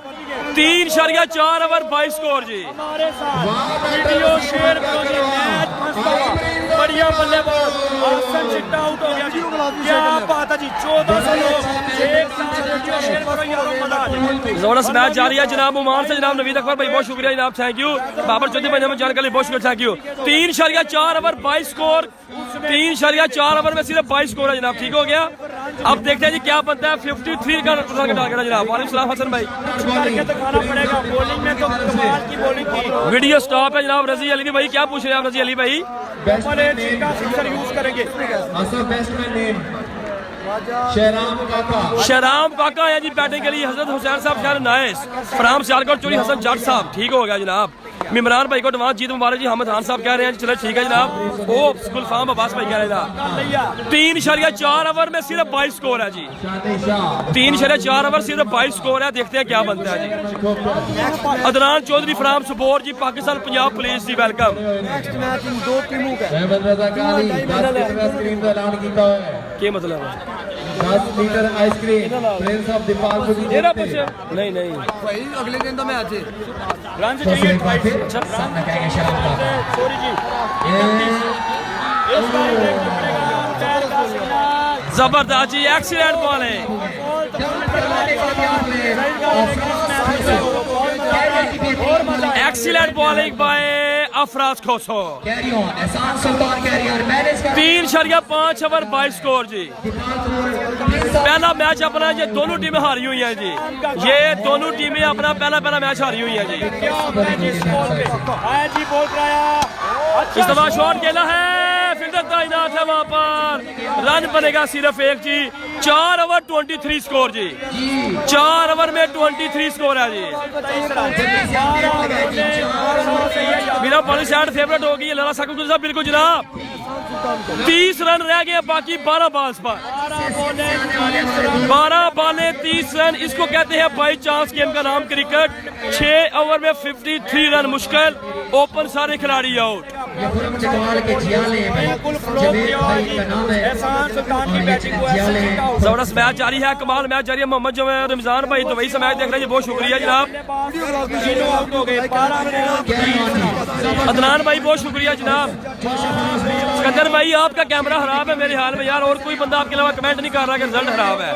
3.4 ओवर 22 स्कोर जी। हमारे साथ वीडियो शेयर करो जी, मैच मस्त हुआ, बढ़िया बल्लेबाज आसन चिट्टा आउट हो गया जी। क्या बात है जी, 1400 लोग एक साथ वीडियो शेयर करो यारो, मजा आ जाए। जबरदस्त मैच जारी है जनाब ओमान से जनाब नवीद अकबर भाई बहुत शुक्रिया जनाब, थैंक यू। बाबर चौधरी भाई हमें जानकारी बहुत शुक्रिया, thank you. 3.4 over 22 score, 3.4 over में सिर्फ 22 स्कोर है जनाब, ठीक हो गया। अब देखते हैं जी क्या बनता है। 53 का टारगेट आ गया जनाब। वालेकुम सलाम हसन भाई। करके तो खाना पड़ेगा, बॉलिंग में तो कमाल की बॉलिंग की। वीडियो स्टॉप है जनाब। रजी अली भाई क्या पूछ रहे हैं आप रजी अली भाई? डबल एज का सिक्सर यूज करेंगे। Also batsman name शेराम काका। शहराम काका है जी बैटिंग के लिए। हजरत हुसैन साहब शाह नाइस, फराम सियालकोट चोरी हसन जट साहब, ठीक हो गया जनाब। इमरान भाई को एडवांस जीत मुबारक जी। हमद खान साहब कह रहे हैं चलो ठीक है जनाब। ओ गुलफाम अब्बास भाई कह रहे हैं 3.4 ओवर में सिर्फ 22 स्कोर है जी। 3.4 ओवर सिर्फ 22 स्कोर है। देखते हैं क्या बनता है जी। अदनान चौधरी फ्राम सपोर्ट जी, पाकिस्तान पंजाब पुलिस जी, वेलकम। नेक्स्ट मैच इन दो टीमों का है। अहमद रजा काली 10 लीटर आइसक्रीम का ऐलान किया है। क्या मतलब है? 10 litre ice cream prince of Dipalpur की तेरा जीत पे। कुछ नहीं नहीं भाई अगले दिन तो मैच है। रन तो चाहिए एक बार 22। फिर सामने कहेंगे शेराम काका। सॉरी जी, ये इस बार देखना पड़ेगा पैर का सिग्नल। जबरदस्त जी, एक्सीलेंट बॉल है। और मजा आया। Excellent bowling by Afraz Khoso. Carry on एहसान सुल्तान कैरी ऑन मैनेज कर 3.5 ओवर 22 स्कोर जी। पहला मैच अपना, ये दोनों टीमें हारी हुई हैं जी। ये दोनों टीमें अपना पहला मैच हारी हुई हैं जी। क्या होता है जी इस बॉल पे? आया जी, बॉल कराया। इस दफा शॉट खेला है, फील्डर तैनात है वहां पर। रन बनेगा सिर्फ एक जी। 4 ओवर 23 स्कोर जी। 4 ओवर में 23 स्कोर है जी। मेरा पॉलिश एंड फेवरेट होगी लाला साकुल साहब, बिल्कुल जनाब। 30 रन रह गए बाकी 12 बॉल्स पर। 12 बॉलें 30 रन, इसको कहते हैं बाई चांस गेम का नाम क्रिकेट। 6 ओवर में 53 रन मुश्किल। ओपन सारे खिलाड़ी आउट। ये खुरम चकवाल के जियाले हैं। बिल्कुल फ्लॉप जवेद किया भाई जी। का नाम है। एहसान सुल्तान की और ये बैटिंग को ऐसे जियाले जीता हो। जबरदस्त मैच जारी है, कमाल मैच जारी है। मोहम्मद जवेद रमजान भाई तो वही से मैच देख रहे हैं, बहुत शुक्रिया जनाब। तीनों आउट हो गए। 12 कैरी ऑन अदनान भाई बहुत शुक्रिया जनाब। सिकंदर भाई आपका कैमरा खराब है मेरे हाल में यार, और कोई बंदा आपके अलावा कमेंट नहीं कर रहा कि रिजल्ट खराब है।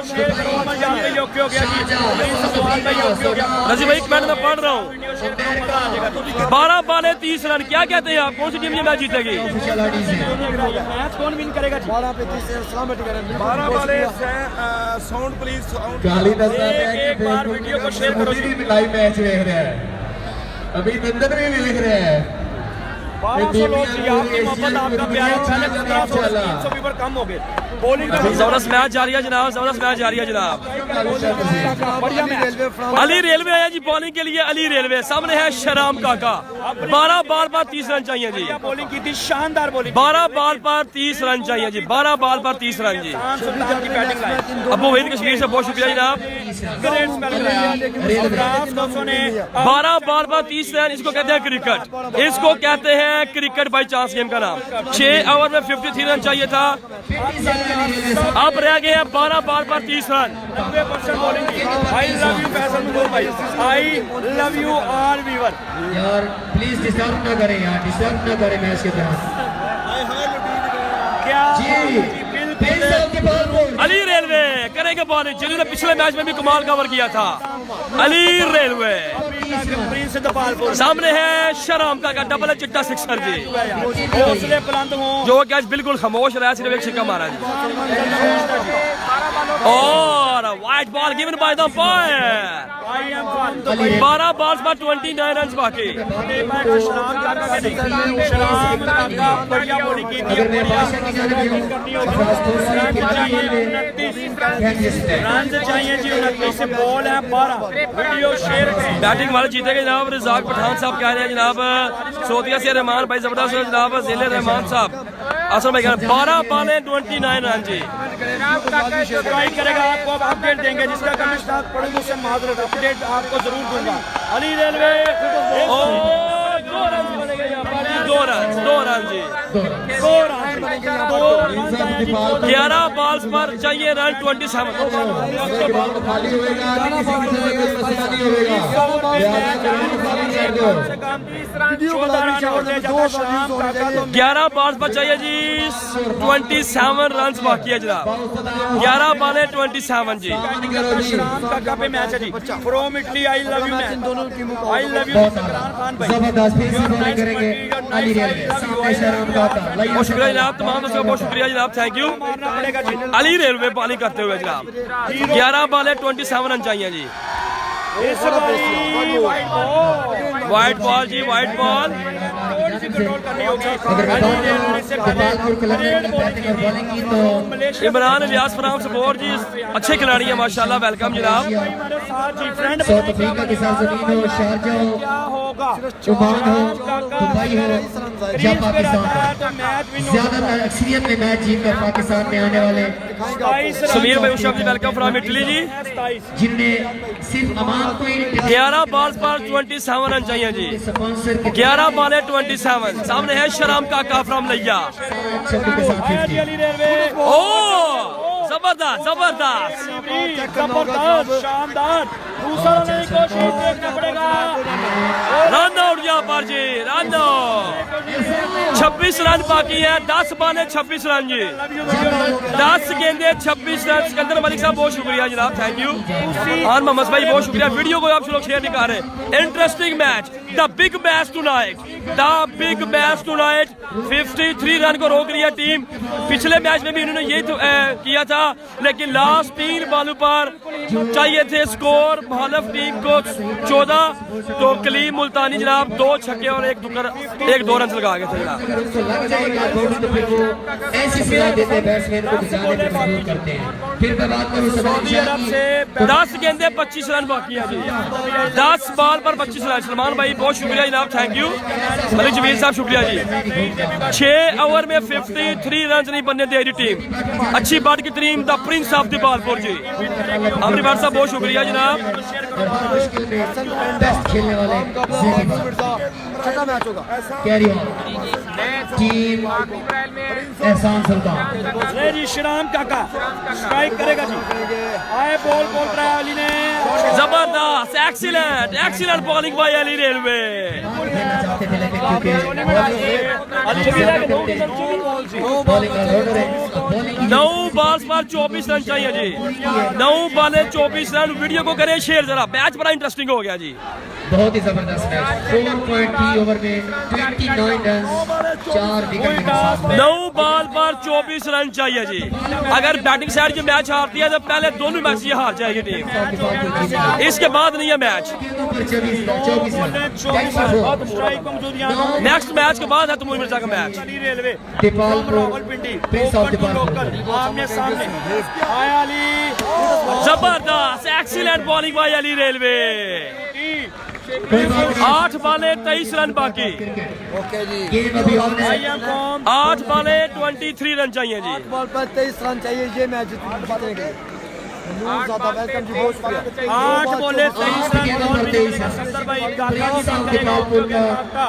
योग्य हो गया जी। रजी भाई कमेंट में पढ़ रहा हूँ। 12 बॉलें 30 रन, क्या कहते हैं आप? कौन सी टीम ये मैच जीतेगी? ऑफिशियल आईडी से मैच कौन विन करेगा जी? 12 पे 30 सलामती करें। 12 वाले साउंड प्लीज साउंड। काली दस्ता है एक बार वीडियो को शेयर करो जी। लाइव मैच देख रहे हैं। अभी नंदन भी लिख रहे हैं। 1200 लोग जी, आपकी मोहब्बत आपका प्यार। पहले 1500 300 भी पर कम हो गए। बॉलिंग जबरदस्त मैच जारी है जनाब, जबरदस्त मैच जारी है जनाब। बढ़िया मैच। अली रेलवे है जी बॉलिंग के लिए। अली रेलवे सामने है शराम काका। 12 बॉल पर 30 रन चाहिए जी। बॉलिंग की थी, शानदार बॉलिंग। 12 बॉल पर 30 रन चाहिए जी। 12 बॉल पर 30 रन जी। सुल्तान की बैटिंग लाइन। अबू वहीद कश्मीर से बहुत शुक्रिया जनाब। ग्रेट स्पेल कराया। अफराज दोस्तों ने 12 बॉल पर 30 रन, इसको कहते हैं क्रिकेट। इसको कहते हैं क्रिकेट बाई चांस गेम का नाम। 6 ओवर में 53 रन चाहिए था, अब रह गए हैं 12 बॉल पर 30 रन। 90% बॉलिंग की। I love you Faisal Mughal भाई। I love you all viewer. यार प्लीज डिस्टर्ब ना करें यार, डिस्टर्ब ना करें मैच के दौरान। क्या जी prince of Dipalpur Ali railway करेंगे बॉलिंग, जिन्होंने पिछले मैच में भी कमाल कवर किया था। Ali railway prince Dipalpur. सामने है शराम का डबल चिट्टा सिक्सर जी, हौसले बुलंद हों। जो कि आज बिल्कुल खामोश रहा, सिर्फ एक सिक्का मारा जी। और white ball given by the umpire. 12 balls पर 29 रन बाकी। शराम काका बढ़िया बॉलिंग की थी। रन चाहिए जी 29 बॉल है 12। वीडियो शेयर करें। बैटिंग वाले जीतेंगे जनाब। रिजाक पठान साहब कह रहे हैं जनाब। सोतिया से रहमान भाई जबरदस्त है जनाब। जिले रहमान साहब असर भाई 12 बॉलें 29 रन जी। ट्राई करेगा, आपको अब अपडेट देंगे। जिसका कमिश्नर पढ़ूंगा उससे माजरत, अपडेट आपको जरूर दूंगा। अली रेलवे 2 रन बनेंगे यहाँ पर। 2 रन जी। 11 बॉल्स पर चाहिए रन 27। खाली होएगा नहीं, किसी की मसला नहीं होगा। वीडियो बनानी चाहिए, 2 रन होने चाहिए। 11 बॉल्स पर चाहिए जी 27 रन बाकी है जनाब। 11 बॉलें 27 जी। शाम का पे मैच है जी from Italy. I love you इन दोनों टीमों का I love you Imran Khan भाई। जबरदस्त फिर से बॉलिंग करेंगे अली रेलवे, सामने शहराम का था। बहुत शुक्रिया जनाब, तमाम दोस्तों का बहुत शुक्रिया जनाब, थैंक यू। मारना पड़ेगा जी। अली रेलवे बॉलिंग करते हुए जनाब 11 बॉलें 27 रन चाहिए जी। इस बारी वाइट बॉल जी, वाइट बॉल कंट्रोल करनी होगी। गोपालपुर क्लब ने बैटिंग और बॉलिंग की तो इमरान इलियास फराम सपोर जी अच्छे खिलाड़ी हैं माशाल्लाह, वेलकम जनाब। साउथ अफ्रीका के साथ जमीन हो, शारजा हो, क्या होगा ओमान हो, दुबई हो या पाकिस्तान हो, ज्यादातर अक्सरियत में मैच जीतकर पाकिस्तान में आने वाले समीर भाई उशफ जी वेलकम फ्रॉम इटली जी। जिनमें सिर्फ अमान को ही 11 बॉल्स पर 27 रन चाहिए जी। स्पॉन्सर के 11 बॉलें 27। सामने है शराम काका फ्रॉम लैया। छक्के के साथ 50। अली रेलवे ओ जबरदस्त जबरदस्त। जबरदस्त शानदार दूसरा नहीं कोशिश देखना पड़ेगा। रन आउट यहाँ पर जी, रन आउट। 26 रन बाकी है, 10 बॉलें 26 रन जी। 10 गेंदे 26 रन। सिकंदर मलिक साहब बहुत शुक्रिया जनाब, थैंक यू। और मोहम्मद भाई बहुत शुक्रिया, वीडियो को आप लोग शेयर नहीं कर रहे। Interesting match, the big match tonight, the big match tonight. 53 run को रोक लिया टीम। पिछले मैच में भी इन्होंने यही किया था, लेकिन लास्ट 3 बॉलों पर चाहिए थे स्कोर मुखालिफ टीम को 14, तो कलीम मुल्तानी जनाब 2 छक्के और 1 2 रन लगा गए थे जनाब। लग जाएगा तो फिर वो ऐसी सलाह देते बैट्समैन को बचाने पर मजबूर करते हैं। फिर मैं बात करूं सऊदी अरब से 10 गेंदे 25 रन बाकी है जी। 10 बॉल पर 25 रन। सलमान भाई बहुत शुक्रिया जनाब, थैंक यू। मलिक जमील साहब शुक्रिया जी। 6 ओवर में 53 रन नहीं बनने दे रही टीम। अच्छी बात की team, the prince of Dibalpur जी। अमरी भाट साहब बहुत शुक्रिया जनाब। मुश्किल में बेस्ट खेलने वाले छठा मैच होगा। कैरी ऑन टीम एहसान सुल्तान। ये जी शराम काका स्ट्राइक करेगा जी। आए बॉल रहा है अली ने। जबरदस्त, excellent excellent bowling by Ali railway. खेलना चाहते थे लेकिन क्योंकि बॉलिंग का ऑर्डर है, बॉलिंग 9 बॉल्स पर 24 रन चाहिए जी। 9 बॉलें 24 रन। वीडियो को करें शेयर जरा, मैच बड़ा इंटरेस्टिंग हो गया जी। बहुत ही जबरदस्त मैच। 4.3 ओवर में 29 रन, 4 विकेट के साथ 9 बॉल पर 24 रन चाहिए जी। अगर बैटिंग साइड जो मैच हारती है तो पहले दोनों मैच ये हार जाएगी टीम, इसके बाद नहीं है मैच। 24 रन। नेक्स्ट मैच के बाद है तैमूर मिर्जा का match. Ali Railway Dipalpur prince of Dipalpur आमने सामने आया अली। जबरदस्त excellent bowling by Ali Railway. 8 बॉलें 23 रन बाकी। ओके जी। गेम अभी ऑन है। 8 बॉलें 23 रन चाहिए जी। 8 बॉल पर 23 रन चाहिए, ये मैच जीतेंगे। नूर ज़्यादा वेलकम जी, बहुत शुक्रिया। 8 बॉले 23 रन। सुंदर भाई काका की बात करेगा आपका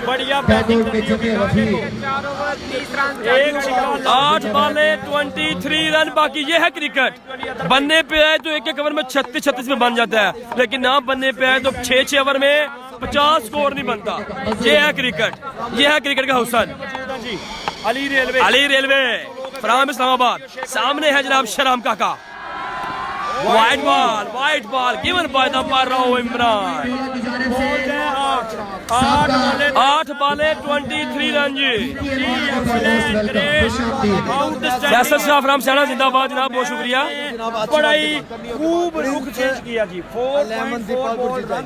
बढ़िया बैटिंग में जमे वफी। 8 बॉलें 23 रन बाकी। ये है क्रिकेट। बनने पे आए तो एक ओवर में 36 में बन जाता है, लेकिन ना बनने पे आए तो 6 ओवर में 50 स्कोर नहीं बनता। ये है क्रिकेट, ये है क्रिकेट का हुस्न। Ali Railway, Ali Railway from Islamabad. सामने है जनाब Sharam Kaka. White ball given by the पारो इमरान। 8 बॉलें 23 रन जी। फैसल शाह फ्राम सेना जिंदाबाद जनाब, बहुत शुक्रिया। बड़ा ही खूब रुख चेंज किया जी। 11 दीपालपुर जीता।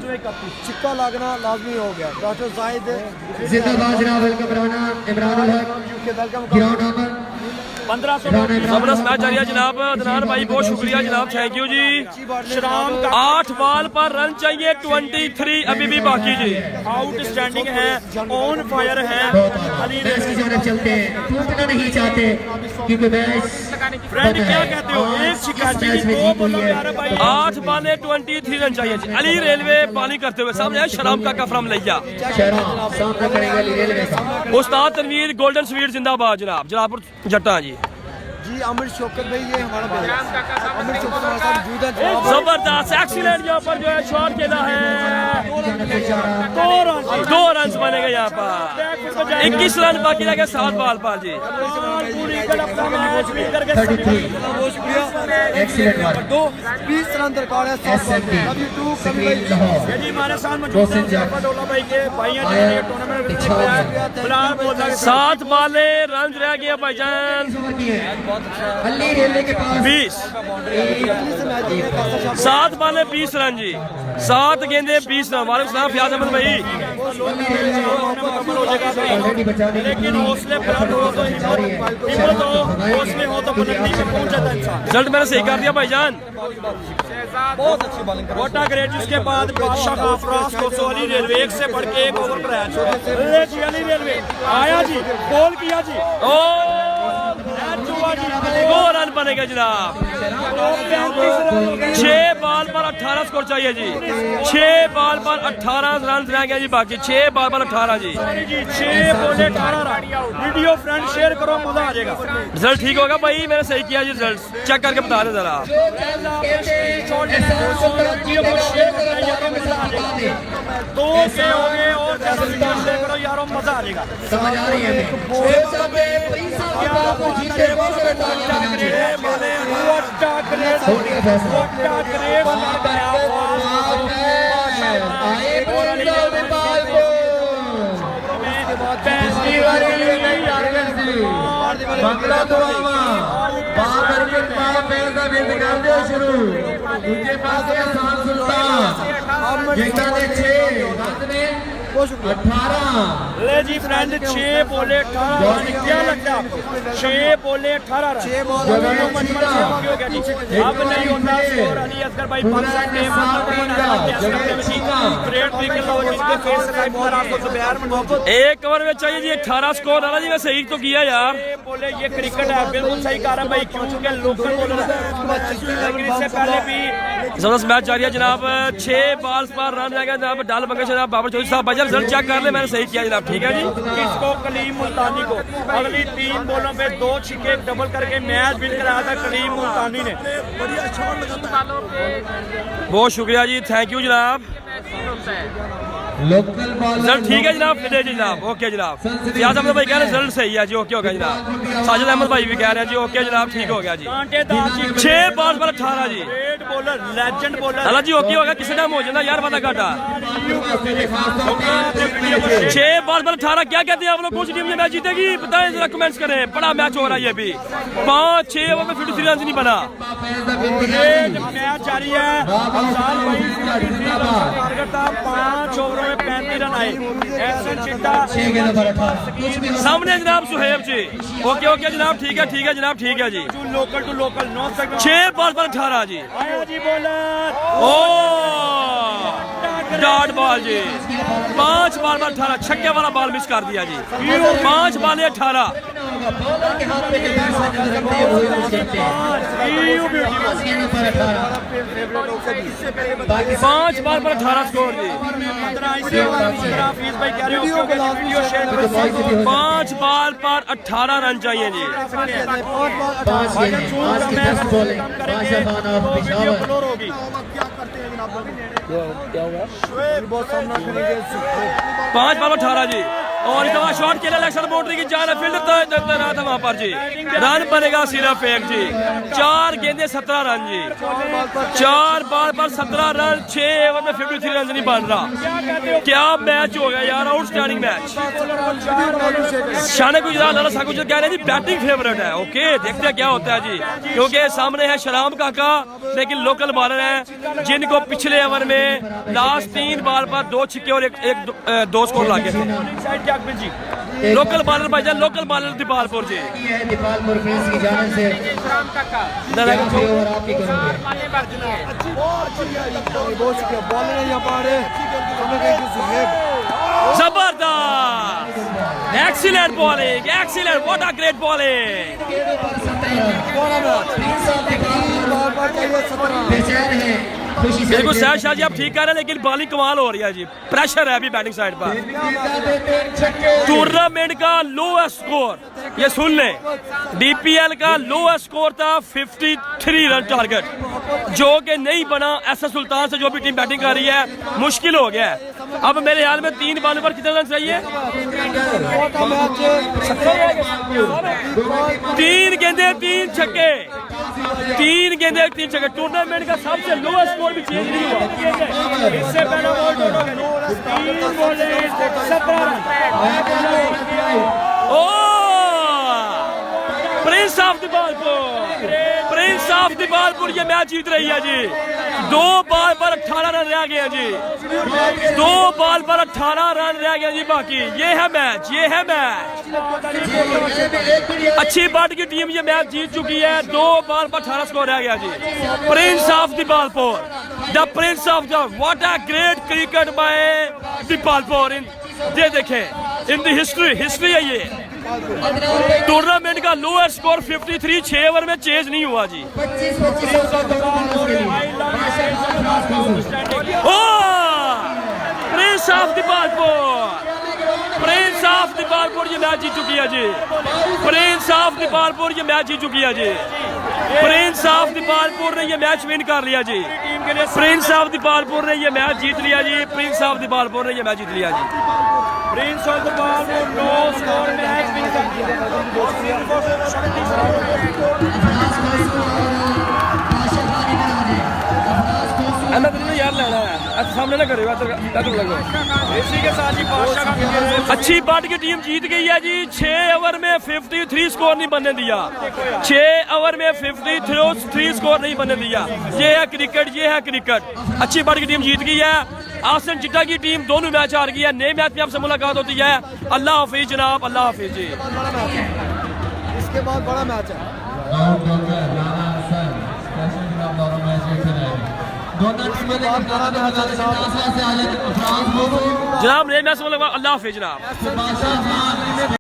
छिक्का लगना लाजमी हो गया। डॉक्टर जाहिद जिंदाबाद जनाब, welcome Imran ul Haq welcome. Ground number 1500 जबरदस्त मैच जारी है जनाब। अदनान भाई बहुत शुक्रिया जनाब, थैंक यू जी। शराम का 8 बॉल पर रन चाहिए, 23 अभी भी बाकी जी। आउटस्टैंडिंग है, ऑन फायर है अली चलते हैं, टूटना नहीं चाहते क्योंकि मैच फ्रेंड क्या कहते हो, एक शिकायती 2 बॉलों में आ रहा भाई 8 बॉले 23 रन चाहिए जी। अली रेलवे बॉलिंग करते हुए सामने है शराम का कफरम लिया। सामना करेगा रेलवे का। उस्ताद तनवीर गोल्डन स्वीट जिंदाबाद जनाब, जलालपुर जट्टा जी। जी अमिर शौकत भाई ये हमारा भाई अमिर शौकत हमारे साथ मौजूद है। जवाब जबरदस्त एक्सीलेंट यहाँ पर जो है शॉट खेला है, 2 रन बनेंगे यहाँ पर। 21 रन बाकी रह गए 7 बॉल पर जी। बहुत शुक्रिया। एक्सीलेंट बात। 20 रन दरकार है। जी हमारे साथ मौजूद है भाई के भाई हैं जिन्होंने ये टूर्नामेंट फिलहाल बोल रहे 7 बॉले रन रह गया भाईजान अली रेलवे के पास 20। 7 बॉले 20 रन जी, 7 गेंदे 20 रन। वालेकुम सलाम फयाज अहमद भाई। लेकिन हौसले बुलंद हो तो हिम्मत हो, हौसले हो तो बुलंदी पे पहुंच जाता है इंसान। रिजल्ट मैंने सही कर दिया भाईजान। बहुत अच्छी बॉलिंग वोटा ग्रेड, जिसके बाद बादशाह का अफराज को अली रेलवे एक से बढ़ के एक ओवर पर आया जी। अली रेलवे आया जी, बॉल किया जी, ओ 2 रन बनेगा जनाब। 6 बॉल पर 18 स्कोर चाहिए जी। 6 बॉल पर 18 रन रह गए जी बाकी। 6 बॉल पर 18 जी। 6 बॉले 18 रन। वीडियो फ्रेंड शेयर करो, मजा आ जाएगा। रिजल्ट ठीक होगा भाई, मैंने सही किया जी। रिजल्ट चेक करके बता दे जरा। 2 के हो गए और शेयर करो यारों, मजा आ जाएगा। समझ आ रही है बंगला दुआवा बाबर के पास पैसा बिंद कर दे शुरू। दूसरे पास है शान सुल्तान जिंदा ने 6 रात में 18। ले जी फ्रेंड 6 बोले 18 रन। क्या लगता है आपको? 6 बोले 18 रन। 6 बॉल हो गया जी। अब नहीं होता स्कोर। अली असगर भाई Pakistan team great cricket lover जिसके फेस लाइव पर आपको जुबैर मोहब्बत 1 ओवर में चाहिए जी 18 स्कोर। लाला जी मैं सही तो किया यार। बोले ये क्रिकेट है, बिल्कुल सही कह रहा भाई, क्योंकि लोकल बॉलर है। लेकिन इससे पहले भी जबरदस्त मैच जारी है जनाब। 6 बॉल्स पर रन रह गए जनाब। डाल बंगे जनाब बाबर चौधरी साहब भाई रिजल्ट चेक कर ले, मैंने सही किया जनाब। ठीक है जी। किसको? कलीम मुल्तानी को। अगली 3 बॉलों पे 2 छक्के डबल करके मैच विन कराया था कलीम मुल्तानी ने। बहुत शुक्रिया जी, थैंक यू जनाब। लोकल बॉलर रिजल्ट ठीक है जनाब। फिर जी जनाब, ओके जनाब। फयाज अहमद भाई कह रहे हैं रिजल्ट सही है जी, ओके हो गया जनाब। साजिद अहमद भाई भी कह रहे हैं जी ओके जनाब, ठीक हो गया जी। कांटेदार जी 6 बॉल पर 18 जी। Great bowler, legend bowler. Lala ji okay हो गया, किसी टाइम हो जाना यार वादा घाटा। 6 बॉल पर 18 क्या कहते हैं आप लोग? कौन सी टीम ये मैच जीतेगी बताएं जरा, कमेंट्स करें। बड़ा मैच हो रहा है ये भी। 5-6 ओवर में 53 रन नहीं बना। मैच जारी है। 5 ओवरों में 35 रन आए। एहसन चिट्टा सामने जनाब सुहेब जी। ओके ओके जनाब, ठीक है जनाब, ठीक है जी। Local to local 9 second. 6 ball पर 18 जी। आया जी बॉलर। ओ डॉट बॉल जी। 5 बॉल पर 18, छक्के वाला बॉल मिस कर दिया जी। 5 बॉल 18। 5 बॉल पर 18 स्कोर जी। 5 बॉल पर 18 रन चाहिए जी। पांच बॉल 18 जी। और इस दफा शॉट के लिए इलेक्शन बाउंड्री की जान फील्ड रहा था वहां पर जी। रन बनेगा सिर्फ 1 जी। 4 गेंदे 17 रन जी। 4 बॉल पर 17 रन। 6 ओवर में 53 रन नहीं बन रहा। क्या मैच हो गया यार, आउटस्टैंडिंग मैच। शान गुजरात लाला साहब कह रहे हैं जी बैटिंग फेवरेट है। ओके देखते हैं क्या होता है जी, क्योंकि सामने है शराम काका, लेकिन लोकल बॉलर है जिनको पिछले ओवर में लास्ट 3 बॉल पर 2 छक्के और 2 स्कोर लागे थे। लोकल बॉलर भाईजान, लोकल बॉलर दीपालपुर जी। है दीपालपुर प्रिंस की जानिब से क्या फेवर आप ही करोगे? बहुत शुक्रिया। बॉलर है यहाँ पर सुहेब। जबरदस्त, excellent bowling, excellent, what a great bowling. बेचैन है खुशी से बिल्कुल सैयद शाह जी आप ठीक कह रहे हैं, लेकिन बॉलिंग कमाल हो रही है जी, प्रेशर है अभी बैटिंग साइड पर। टूर्नामेंट का लोएस्ट स्कोर ये सुन ले, डीपीएल का लोएस्ट स्कोर था 53 रन टारगेट, जो कि नहीं बना। एसएस सुल्तान से जो भी टीम बैटिंग कर रही है मुश्किल हो गया है। अब मेरे ख्याल में 3 बॉल पर कितने रन चाहिए? 3 गेंदे 3 छक्के, 3 गेंदे 3 छक्के। टूर्नामेंट का सबसे लोएस्ट स्कोर भी चेंज नहीं हुआ। इससे पहले बॉल टोटल 3 बॉलें 17 run. Oh prince of Dipalpur, prince of Dipalpur ये मैच जीत रही है जी। 2 बॉल पर 18 रन रह गए जी, 2 बॉल पर 18 रन रह गए जी बाकी। ये है मैच, ये है मैच। अच्छी बाट की टीम ये मैच जीत चुकी है। 2 बॉल पर 18 स्कोर रह गया जी। Prince of Dipalpur, the prince of the, what a great cricket by Dipalpur. ये देखें, इन द हिस्ट्री है ये। टूर्नामेंट का लोअर स्कोर 53, 6 ओवर में चेंज नहीं हुआ जी। Prince of Dipalpur, prince of Dipalpur ये मैच जीत चुकी है जी। प्रिंस ऑफ दीपालपुर ये मैच जीत चुकी है जी। प्रिंस ऑफ दीपालपुर ने ये मैच विन कर लिया जी। प्रिंस ऑफ दीपालपुर ने ये मैच जीत लिया जी। प्रिंस ऑफ दीपालपुर ने ये मैच जीत लिया जी। Prince of Dipalpur no score match win कर दिया। यार लेना है, सामने ना करेगा इसी के साथ ही बादशाह। अच्छी बाट की टीम जीत गई है जी। 6 ओवर में 53 स्कोर नहीं बनने दिया। 6 ओवर में 53 स्कोर नहीं बनने दिया। ये है क्रिकेट, ये है क्रिकेट। अच्छी बाट की टीम जीत गई है। आसन चिट्टा की टीम दोनों मैच हार गई है। नए मैच में आपसे मुलाकात होती है। अल्लाह हाफिज जनाब, अल्लाह हाफिज जी। इसके बाद बड़ा मैच है। जनाब नए मैच में मुलाकात, अल्लाह हाफिज जनाब।